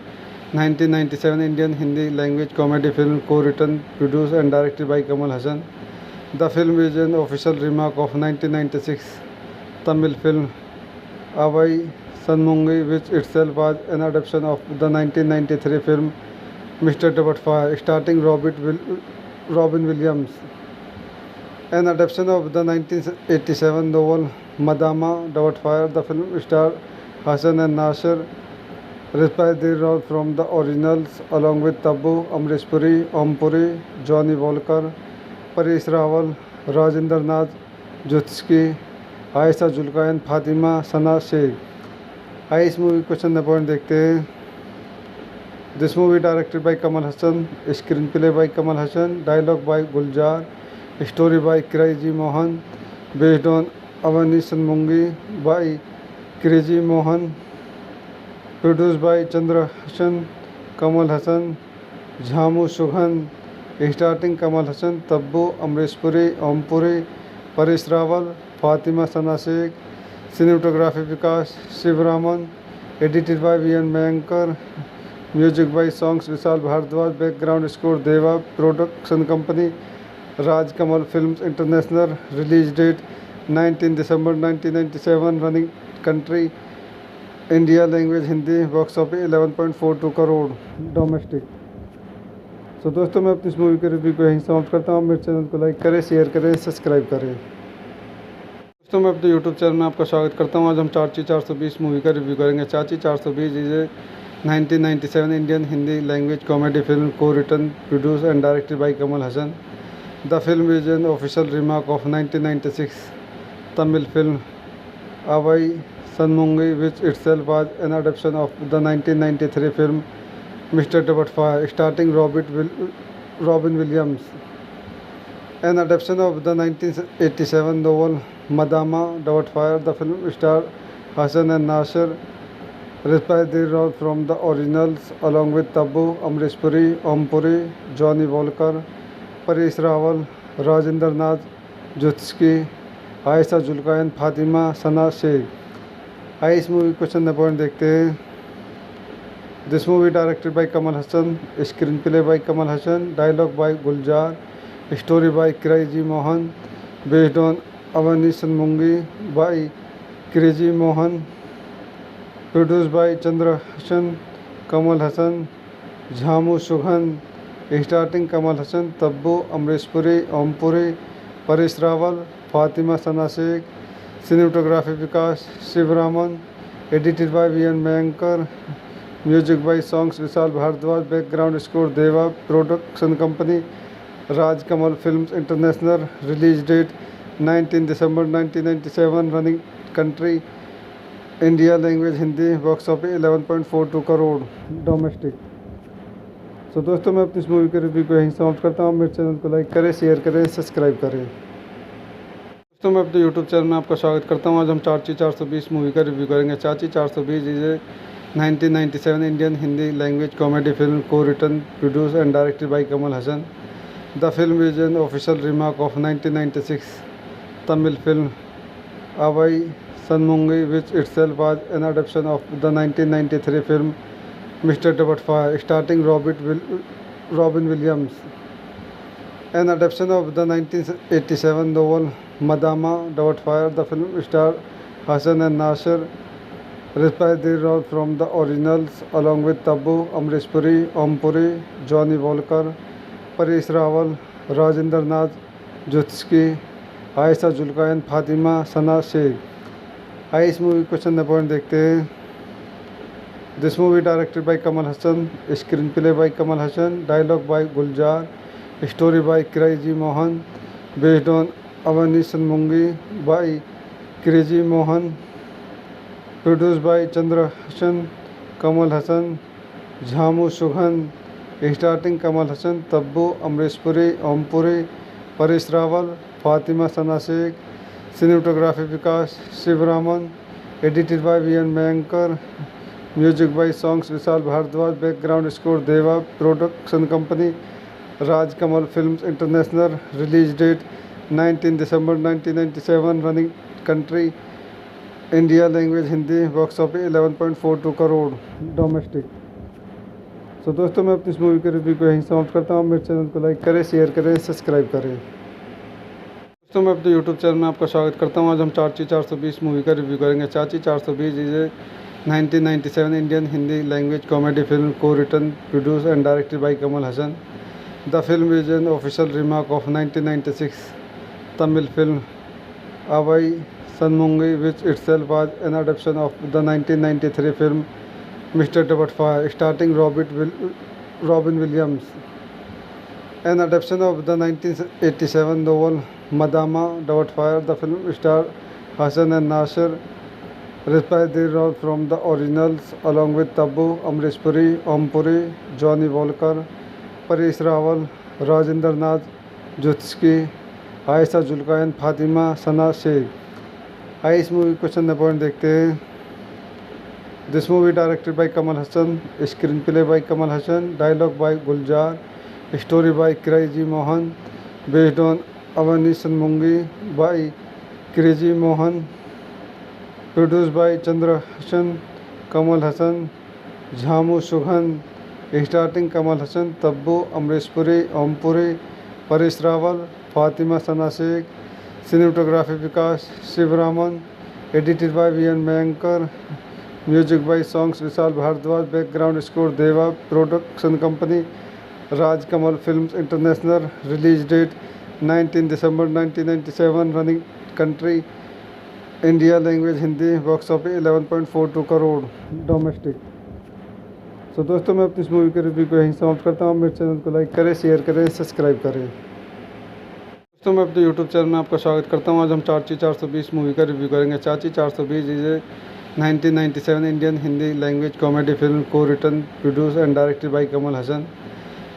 Speaker 1: 1997 Indian Hindi language comedy film को written, produce and directed by Kamal Hasan. The film is an official remark of 1996 Tamil film Avvai Shanmughi which itself was an adaptation of the 1993 film Mr. Doubtfire starring Robin Williams. An adaptation of the 1987 novel Madama Doubtfire, the film starred Hassan and Nasir. Respect the role from the originals along with Tabu, Amrish Puri, Om Puri, Johnny Walker, Paresh Rawal, Rajinder Nath, Jutski, Aisha Julka and Fatima Sana Sheikh. आइए इस मूवी को चंद पॉइंट देखते हैं। This movie directed by Kamal Hasan, screen play by Kamal Hasan, dialogue by Gulzar, story by crazy Mohan, based on Avvai Shanmughi by crazy Mohan, produce by Chandra Hasan, Kamal Hasan, Jhamu Sugan, starting Kamal Hasan, Tabu, Amrish Puri, Om Puri, Paresh Rawal, Fatima Sana Shaikh, cinematography Vikas Sivaraman, edited by V N मयंकर, music by songs Vishal Bhardwaj, background score Deva, production company Rajkamal films international, release date 19 December 1997, running country India, language Hindi, box office 11.42 crore domestic. तो दोस्तों मैं अपनी इस मूवी के रिव्यू को यहीं समाप्त करता हूँ। मेरे चैनल को लाइक करें, शेयर करें, सब्सक्राइब करें। दोस्तों मैं अपने यूट्यूब चैनल में आपका स्वागत करता हूँ। आज हम चाची 420 मूवी का रिव्यू करेंगे। Chachi 420 is a 1997 Indian Hindi language comedy film को written, produce and directed by Kamal Hasan. The film is an official remark of 1996 Tamil film Avai Sanmungi, which itself was an adaptation of the 1993 film Mr. Doubtfire, starring Robin Williams. An adaptation of the 1987 novel Madama Doubtfire, the film starred Hassan and Nasser, inspired the role from the originals along with Tabu, Amrish Puri, Om Puri, Johnny Walker, Paresh Rawal, Rajendra Nath, Jutski, Ayesha Jhulka and Fatima Sana Shaikh. आइए इस मूवी क्वेश्चन न पॉइंट देखते हैं। This movie directed by Kamal Hasan, screen play by Kamal Hasan, dialogue by Gulzar, story by crazy Mohan, based on Avvai Shanmughi by crazy Mohan, produce by Chandra Hasan, Kamal Hasan, Jhamu Sugan, starting Kamal Hasan, Tabu, Amrish Puri, Om Puri, Paresh Rawal, Fatima Sana Shaikh, cinematography Vikas Sivaraman, edited by V N मयंकर, music by songs Vishal Bhardwaj, background score Deva, production company Raj Kamal films international, release date 19 December 1997, running country India, language Hindi, box office 11.42 crore domestic. तो दोस्तों मैं अपनी इस मूवी के रिव्यू को यहीं समाप्त करता हूँ। मेरे चैनल को लाइक करें, शेयर करें, सब्सक्राइब करें। दोस्तों मैं अपने यूट्यूब चैनल में आपका स्वागत करता हूँ। आज हम चाची 420 मूवी का रिव्यू करेंगे। Chachi 420 is a 1997 Indian Hindi language comedy film को written, produce and directed by Kamal Hasan. The film is an official remark of 1996 Tamil film Avvai Shanmughi, which itself was an adaptation of the 1993 film Mr. Doubtfire, starring Robin Williams. An adaptation of the 1987 novel Madama Doubtfire, the film starred Hassan and Nasser, inspired the role from the originals along with Tabu, Amrish Puri, Om Puri, Johnny Walker, Paresh Rawal, Rajendra Nath, Jutski, Ayesha Jhulka and Fatima Sana Shaikh. आइए इस मूवी क्वेश्चन न पॉइंट देखते हैं। This movie directed by Kamal Hasan, screen play by Kamal Hasan, dialogue by Gulzar, story by crazy Mohan, based on Avvai Shanmughi by crazy Mohan, produce by Chandra Hasan, Kamal Hasan, Jhamu Sugan, starting Kamal Hasan, Tabu, Amrish Puri, Om Puri, Paresh Rawal, Fatima Sana Shaikh, cinematography Vikas Sivaraman, edited by V N मयंकर, music by songs Vishal Bhardwaj, background score Deva, production company Raj Kamal films international, release date 19 December 1997, running country India, language Hindi, box office 11.42 crore domestic. तो दोस्तों मैं अपनी इस मूवी के रिव्यू को यहीं समाप्त करता हूँ। मेरे चैनल को लाइक करें, शेयर करें, सब्सक्राइब करें। दोस्तों मैं अपने यूट्यूब चैनल में आपका स्वागत करता हूँ। आज हम चाची 420 मूवी का रिव्यू करेंगे। Chachi 420 is a 1997 Indian Hindi language comedy film को written, produce and directed by Kamal Hasan. The film is an official remark of 1996 Tamil film Avvai Shanmughi, which itself was an adaptation of the 1993 film Mr. Doubtfire, starring Robin Williams. An adaptation of the 1987 novel Madama Doubtfire, the film starred Hassan and Nasser, inspired the role from the originals along with Tabu, Amrish Puri, Om Puri, Johnny Walker, Paresh Rawal, Rajendra Nath, Jutski, Ayesha Jhulka and Fatima Sana Shaikh. आइए इस मूवी क्वेश्चन न पॉइंट देखते हैं। This movie directed by Kamal Hasan, screen play by Kamal Hasan, dialogue by Gulzar, story by crazy Mohan, based on Avvai Shanmughi by crazy Mohan, produce by Chandra Hasan, Kamal Hasan, Jhamu Sugan, starting Kamal Hasan, Tabu, Amrish Puri, Om Puri, Paresh Rawal, Fatima Sana Shaikh, cinematography Vikas Sivaraman, edited by V N मयंकर, music by songs Vishal Bhardwaj, background score Deva, production company Raj Kamal films international, release date 19 December 1997, running country India, language Hindi, box office 11.42 crore domestic. तो दोस्तों मैं अपनी इस मूवी के रिव्यू को यहीं समाप्त करता हूँ। मेरे चैनल को लाइक करें, शेयर करें, सब्सक्राइब करें। दोस्तों मैं अपने यूट्यूब चैनल में आपका स्वागत करता हूं। आज हम चाची 420 मूवी का रिव्यू करेंगे। Chachi 420 is a 1997 Indian Hindi language comedy film को written produce and directed by Kamal Hasan.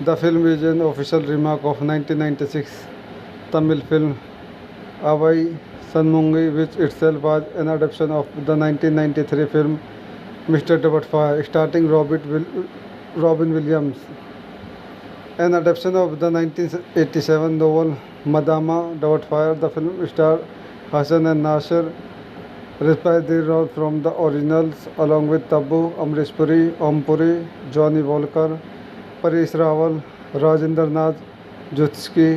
Speaker 1: The film is an official remark of 1996 Tamil film Avai Sanmungi, which itself was an adaptation of the 1993 film Mr. Doubtfire, starring Robin Williams. An adaptation of the 1987 novel Madama Doubtfire, the film starred Hassan and Nasser, reprised their role from the originals along with Tabu, Amrish Puri, Om Puri, Johnny Walker, Paresh Rawal, Rajendra Nath Jutsky,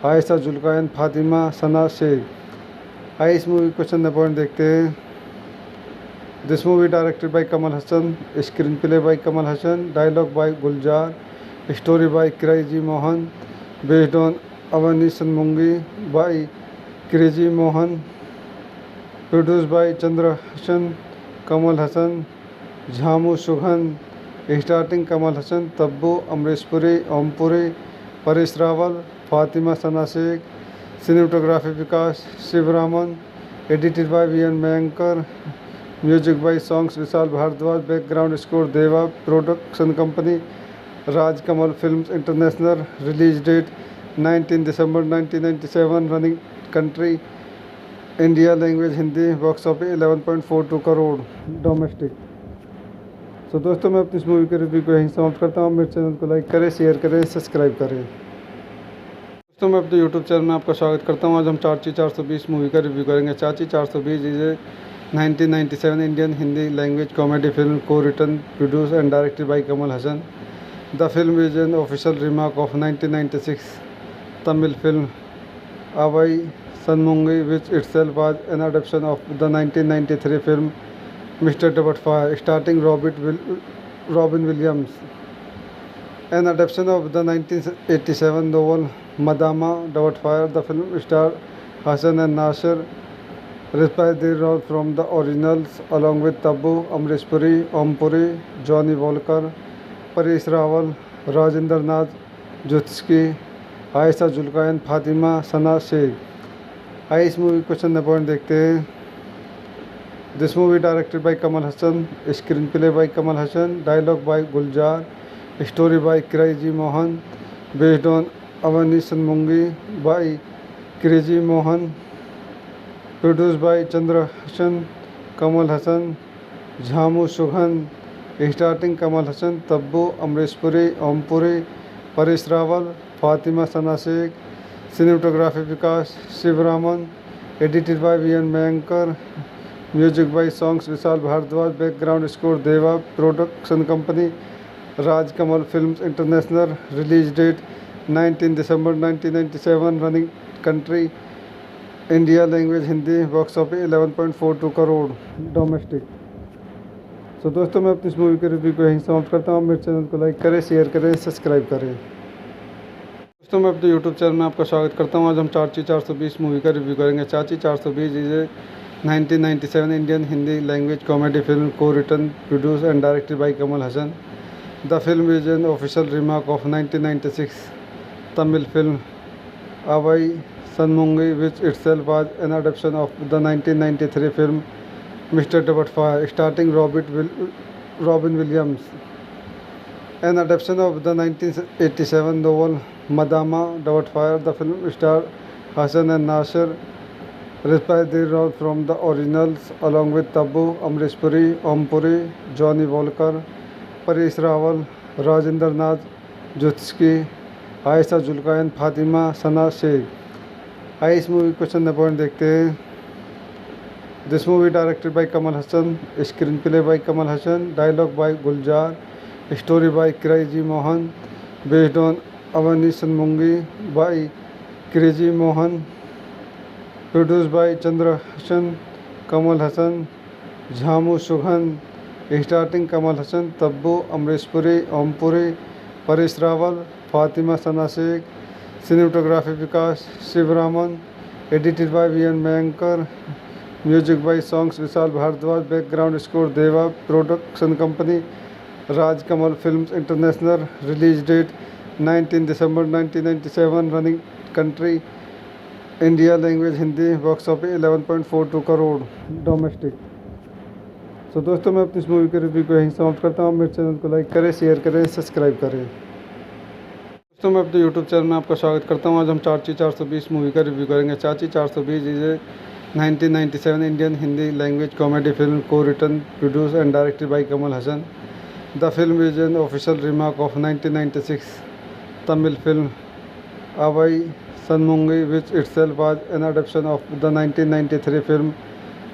Speaker 1: Ayesha जुल्कायन, Fatima Sana Shaikh. आइए इस मूवी क्वेश्चन पॉइंट देखते हैं। This movie directed by Kamal Hasan, screen play by Kamal Hasan, dialogue by Gulzar, story by crazy Mohan, based on Avvai Shanmughi by crazy Mohan, produce by Chandra Hasan, Kamal Hasan, Jhamu Sugan, starting Kamal Hasan, Tabu, Amrish Puri, Om Puri, Paresh Rawal, Fatima Sana Shaikh. Cinematography Vikas Sivaraman, edited by V N मयंकर, music by songs Vishal Bhardwaj, background score Deva, production company Raj Kamal films international, release date 19 December 1997, running country India, language Hindi, box office 11.42 crore domestic. तो दोस्तों मैं अपनी इस मूवी के रिव्यू को यहीं समाप्त करता हूँ। मेरे चैनल को लाइक करें, शेयर करें, सब्सक्राइब करें। दोस्तों मैं अपने यूट्यूब चैनल में आपका स्वागत करता हूं। आज हम चाची 420 मूवी का रिव्यू करेंगे। Chachi 420 is a 1997 Indian Hindi language comedy film को written produce and directed by Kamal Hasan. The film is an official remark of 1996 Tamil film Avvai Shanmughi, which itself was an adaptation of the 1993 film Mr. Doubtfire, starring Robin Williams. An adaptation of the 1987 novel Madama Doubtfire, the film starred Hassan and Nasser, reprised their role from the originals along with Tabu, Amrish Puri, Om Puri, Johnny Walker, Paresh Rawal, Rajendra Nath Jutsky, Ayesha जुल्कायन, Fatima Sana Shaikh. आइए इस मूवी क्वेश्चन पॉइंट देखते हैं। This movie directed by Kamal Hasan, screen play by Kamal Hasan, dialogue by Gulzar, story by crazy Mohan, based on Avvai Shanmughi by crazy Mohan, produce by Chandra Hasan, Kamal Hasan, Jhamu Sugan, starting Kamal Hasan, Tabu, Amrish Puri, Om Puri, Paresh Rawal, Fatima Sana Shaikh. Cinematography Vikas Sivaraman, edited by V N मयंकर, music by songs Vishal Bhardwaj, background score Deva, production company Raj Kamal films international, release date 19 December 1997, running country India, language Hindi, box office 11.42 crore domestic. तो दोस्तों मैं अपनी इस मूवी के रिव्यू को यहीं समाप्त करता हूँ। मेरे चैनल को लाइक करें, शेयर करें, सब्सक्राइब करें। दोस्तों मैं अपने यूट्यूब चैनल में आपका स्वागत करता हूँ। आज हम चाची 420 मूवी का रिव्यू करेंगे। Chachi 420 is a 1997 Indian Hindi language comedy film को written produce and directed by Kamal Hasan. The film is an official remark of 1996 Tamil film Avai Sanmungi, which itself was an adaptation of the 1993 film Mr. Doubtfire, starring Robin Williams. An adaptation of the 1987 novel Madama Doubtfire, the film starred Hassan and Nasser, reprised their role from the originals along with Tabu, Amrish Puri, Om Puri, Johnny Walker, Paresh Rawal, Rajendra Nath Jutsky, Ayesha जुल्कायन, Fatima Sana Shaikh. आइए इस मूवी क्वेश्चन पॉइंट देखते हैं। This movie directed by Kamal Hasan, screen play by Kamal Hasan, dialogue by Gulzar, story by crazy Mohan, based on Avvai Shanmughi by crazy Mohan, produce by Chandra Hasan, Kamal Hasan, Jhamu Sugan, starting Kamal Hasan, Tabu, Amrish Puri, Om Puri, Paresh Rawal, Fatima Sana Shaikh. Cinematography Vikas Sivaraman, edited by V N मयंकर, music by songs Vishal Bhardwaj, background score Deva, production company Raj Kamal films international, release date 19 December 1997, running country India language Hindi box office 11.42 crore domestic. तो दोस्तों मैं अपनी इस मूवी के रिव्यू को यहीं समाप्त करता हूँ। मेरे चैनल को लाइक करें, शेयर करें, सब्सक्राइब करें। दोस्तों मैं अपने यूट्यूब चैनल में आपका स्वागत करता हूँ। आज हम चाची 420 मूवी का रिव्यू करेंगे। Chachi 420 is a 1997 Indian Hindi language comedy film को written, produce and directed by Kamal Hasan. The film is an official remark of 1996 Tamil film Avai Sanmungi, which itself was an adaptation of the 1993 film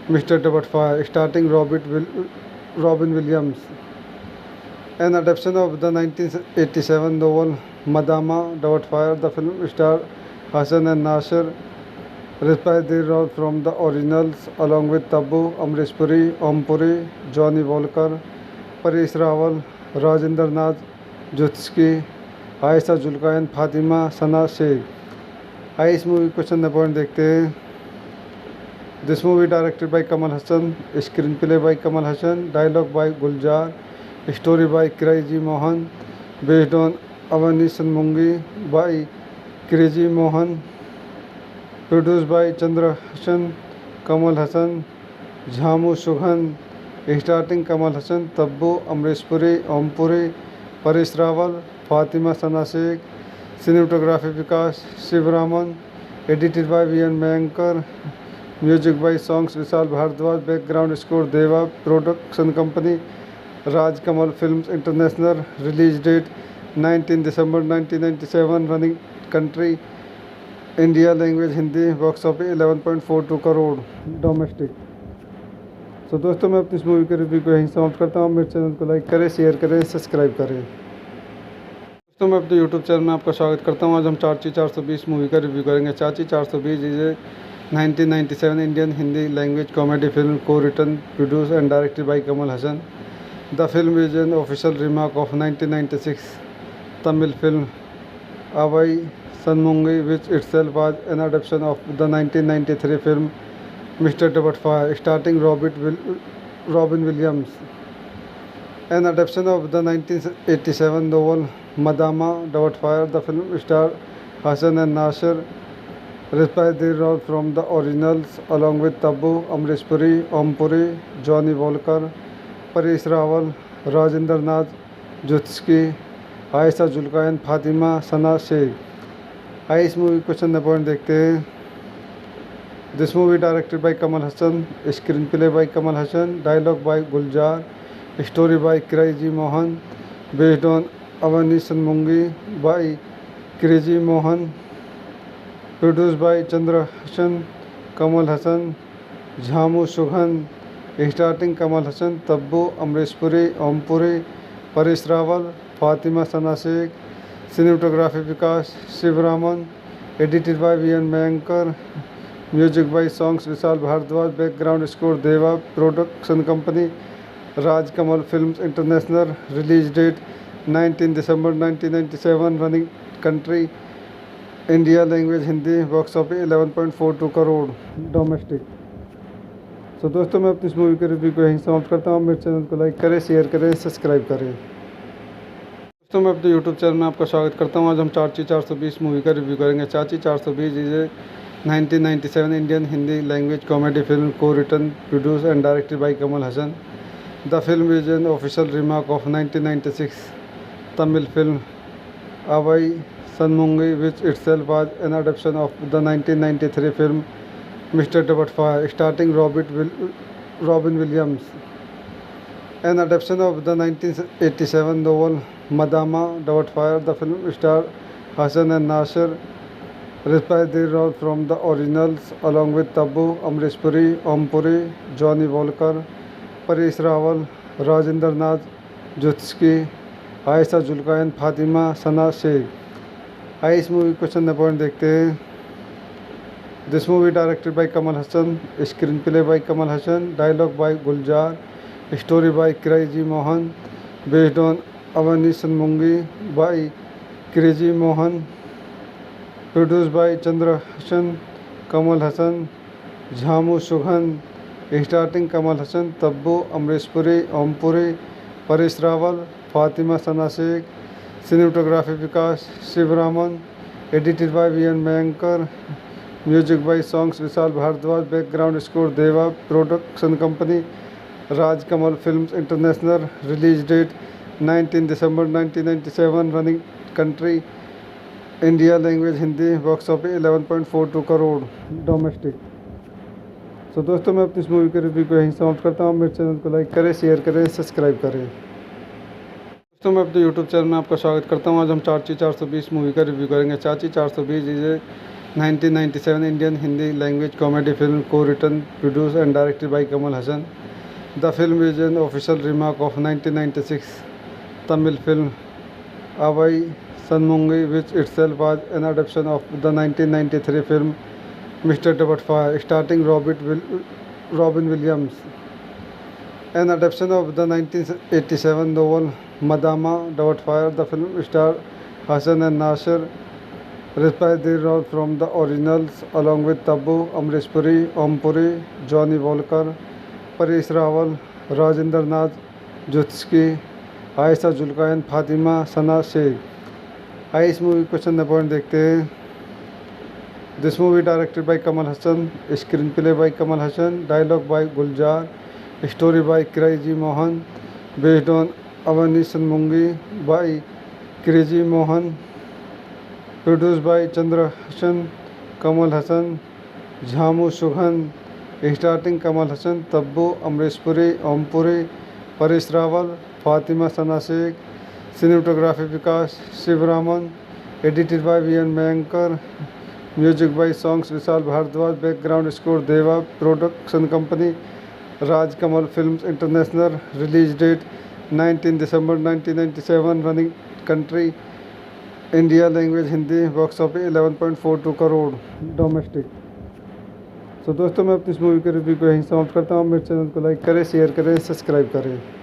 Speaker 1: Mr. Doubtfire, starring Robin Williams. An adaptation of the 1987 novel Madama Doubtfire, the film starred Hassan and Nasir, reprised their role from the originals along with Tabu, Amrish Puri, Om Puri, Johnny Walker, Paresh Rawal, Rajendra Nath Jutski, Ayesha जुल्कान, Fatima Sana Shaikh. आइए इस मूवी को चंद पॉइंट देखते हैं। This movie directed by Kamal Hasan, screen play by Kamal Hasan, dialogue by Gulzar, story by crazy Mohan, based on Avvai Shanmughi by crazy Mohan, produce by Chandra Hasan, Kamal Hasan, Jhamu Sugan, starting Kamal Hasan, Tabu, Amrish Puri, Om Puri, Paresh Rawal, Fatima Sana Shaikh. Cinematography Vikas Sivaraman, edited by V N मयंकर, music by songs Vishal Bhardwaj, background score Deva, production company Rajkamal films international, release date 19 December 1997, running country India language Hindi, box office 11.42 crore domestic. तो दोस्तों मैं अपनी इस मूवी के रिव्यू को यहीं समाप्त करता हूँ। मेरे चैनल को लाइक करें, शेयर करें, सब्सक्राइब करें। दोस्तों मैं अपने यूट्यूब चैनल में आपका स्वागत करता हूँ। आज हम चाची 420 मूवी का रिव्यू करेंगे। Chachi 420 is a 1997 Indian Hindi language comedy film को written, produce and directed by Kamal Hasan. The film is an official remark of 1996 Tamil film Avvai Shanmughi, which itself was an adaptation of the 1993 film Mr. Doubtfire, starring Robin Williams. An adaptation of the 1987 novel Madama Doubtfire, the film starred Hassan and Nasir, reprised their role from the originals along with Tabu, Amrish Puri, Om Puri, Johnny Walker, Paresh Rawal, Rajendra Nath Jutski, Ayesha जुल्कान, Fatima Sana Shaikh. आइए इस मूवी को चंद पॉइंट देखते हैं। This movie directed by Kamal Hasan, screen play by Kamal Hasan, dialogue by Gulzar, story by crazy Mohan, based on Avvai Shanmughi by crazy Mohan, produce by Chandra Hasan, Kamal Hasan, Jhamu Sugan, starting Kamal Hasan, Tabu, Amrish Puri, Om Puri, Paresh Rawal, Fatima Sana Shaikh. Cinematography Vikas Sivaraman, edited by V N मयंकर, music by songs Vishal Bhardwaj, background score Deva, production company Rajkamal films international, release date 19 December 1997, running country India language Hindi, box office 11.42 crore domestic. तो दोस्तों मैं अपनी इस मूवी के रिव्यू को यहीं समाप्त करता हूँ। मेरे चैनल को लाइक करें, शेयर करें, सब्सक्राइब करें। दोस्तों मैं अपने यूट्यूब चैनल में आपका स्वागत करता हूँ। आज हम चाची 420 मूवी का रिव्यू करेंगे। Chachi 420 is a 1997 Indian Hindi language comedy film को written, produce and directed by Kamal Hasan. The film is an official remark of 1996 Tamil film Avvai Shanmughi, which itself was an adaptation of the 1993 film Mr. Doubtfire, starring Robin Williams. An adaptation of the 1987 novel Madama Doubtfire, the film starred Hassan and Nasir, reprised their role from the originals along with Tabu, Amrish Puri, Om Puri, Johnny Walker, Paresh Rawal, Rajendra Nath Jutski, Ayesha जुल्कान, Fatima Sana Shaikh. आइए इस मूवी को चंद पॉइंट देखते हैं। This movie directed by Kamal Hasan, screen play by Kamal Hasan, dialogue by Gulzar, story by crazy Mohan, based on Avvai Shanmughi by crazy Mohan, produce by Chandra Hasan, Kamal Hasan, Jhamu Sugan, starting Kamal Hasan, Tabu, Amrish Puri, Om Puri, Paresh Rawal, Fatima Sana Shaikh. Cinematography Vikas Sivaraman, edited by V N मयंकर, music by songs Vishal Bhardwaj, background score Deva, production company Raj Kamal films international, release date 19 December 1997, running country India, language Hindi, box office 11.42 crore domestic. तो दोस्तों मैं अपनी इस मूवी के रिव्यू को यहीं समाप्त करता हूँ। मेरे चैनल को लाइक करें, शेयर करें, सब्सक्राइब करें। दोस्तों मैं अपने यूट्यूब चैनल में आपका स्वागत करता हूँ। आज हम चाची 420 मूवी का रिव्यू करेंगे। Chachi 420 is a 1997 Indian Hindi language comedy film को written, produce and directed by Kamal Hasan. The film is an official remark of 1996 Tamil film Avai Sanmungi, which itself was an adaptation of the 1993 film Mr. Doubtfire, starring Robin Williams. An adaptation of the 1987 novel Madama Doubtfire, the film starred Hassan and Nasser, reprised their role from the originals along with Tabu, Amrish Puri, Om Puri, Johnny Walker, Paresh Rawal, Rajendra Nath Jutski, Ayesha जुल्कान, Fatima Sana Shaikh. आइए इस मूवी क्वेश्चन पॉइंट देखते हैं। This movie directed by Kamal Hasan, screen play by Kamal Hasan, dialogue by Gulzar, story by crazy Mohan, based on Avvai Shanmughi by crazy Mohan, produce by Chandra Hasan, Kamal Hasan, Jhamu Sugan, starting Kamal Hasan, Tabu, Amrish Puri, Om Puri, Paresh Rawal, Fatima Sana Shaikh, cinematography Vikas Sivaraman, edited by V N मयंकर, music by songs Vishal Bhardwaj, background score Deva, production company Raj Kamal films international, release date 19 December 1997, running country India, language Hindi, box office 11.42 crore domestic. तो दोस्तों मैं अपनी इस मूवी के रिव्यू को यहीं समाप्त करता हूँ। मेरे चैनल को लाइक करें, शेयर करें, सब्सक्राइब करें।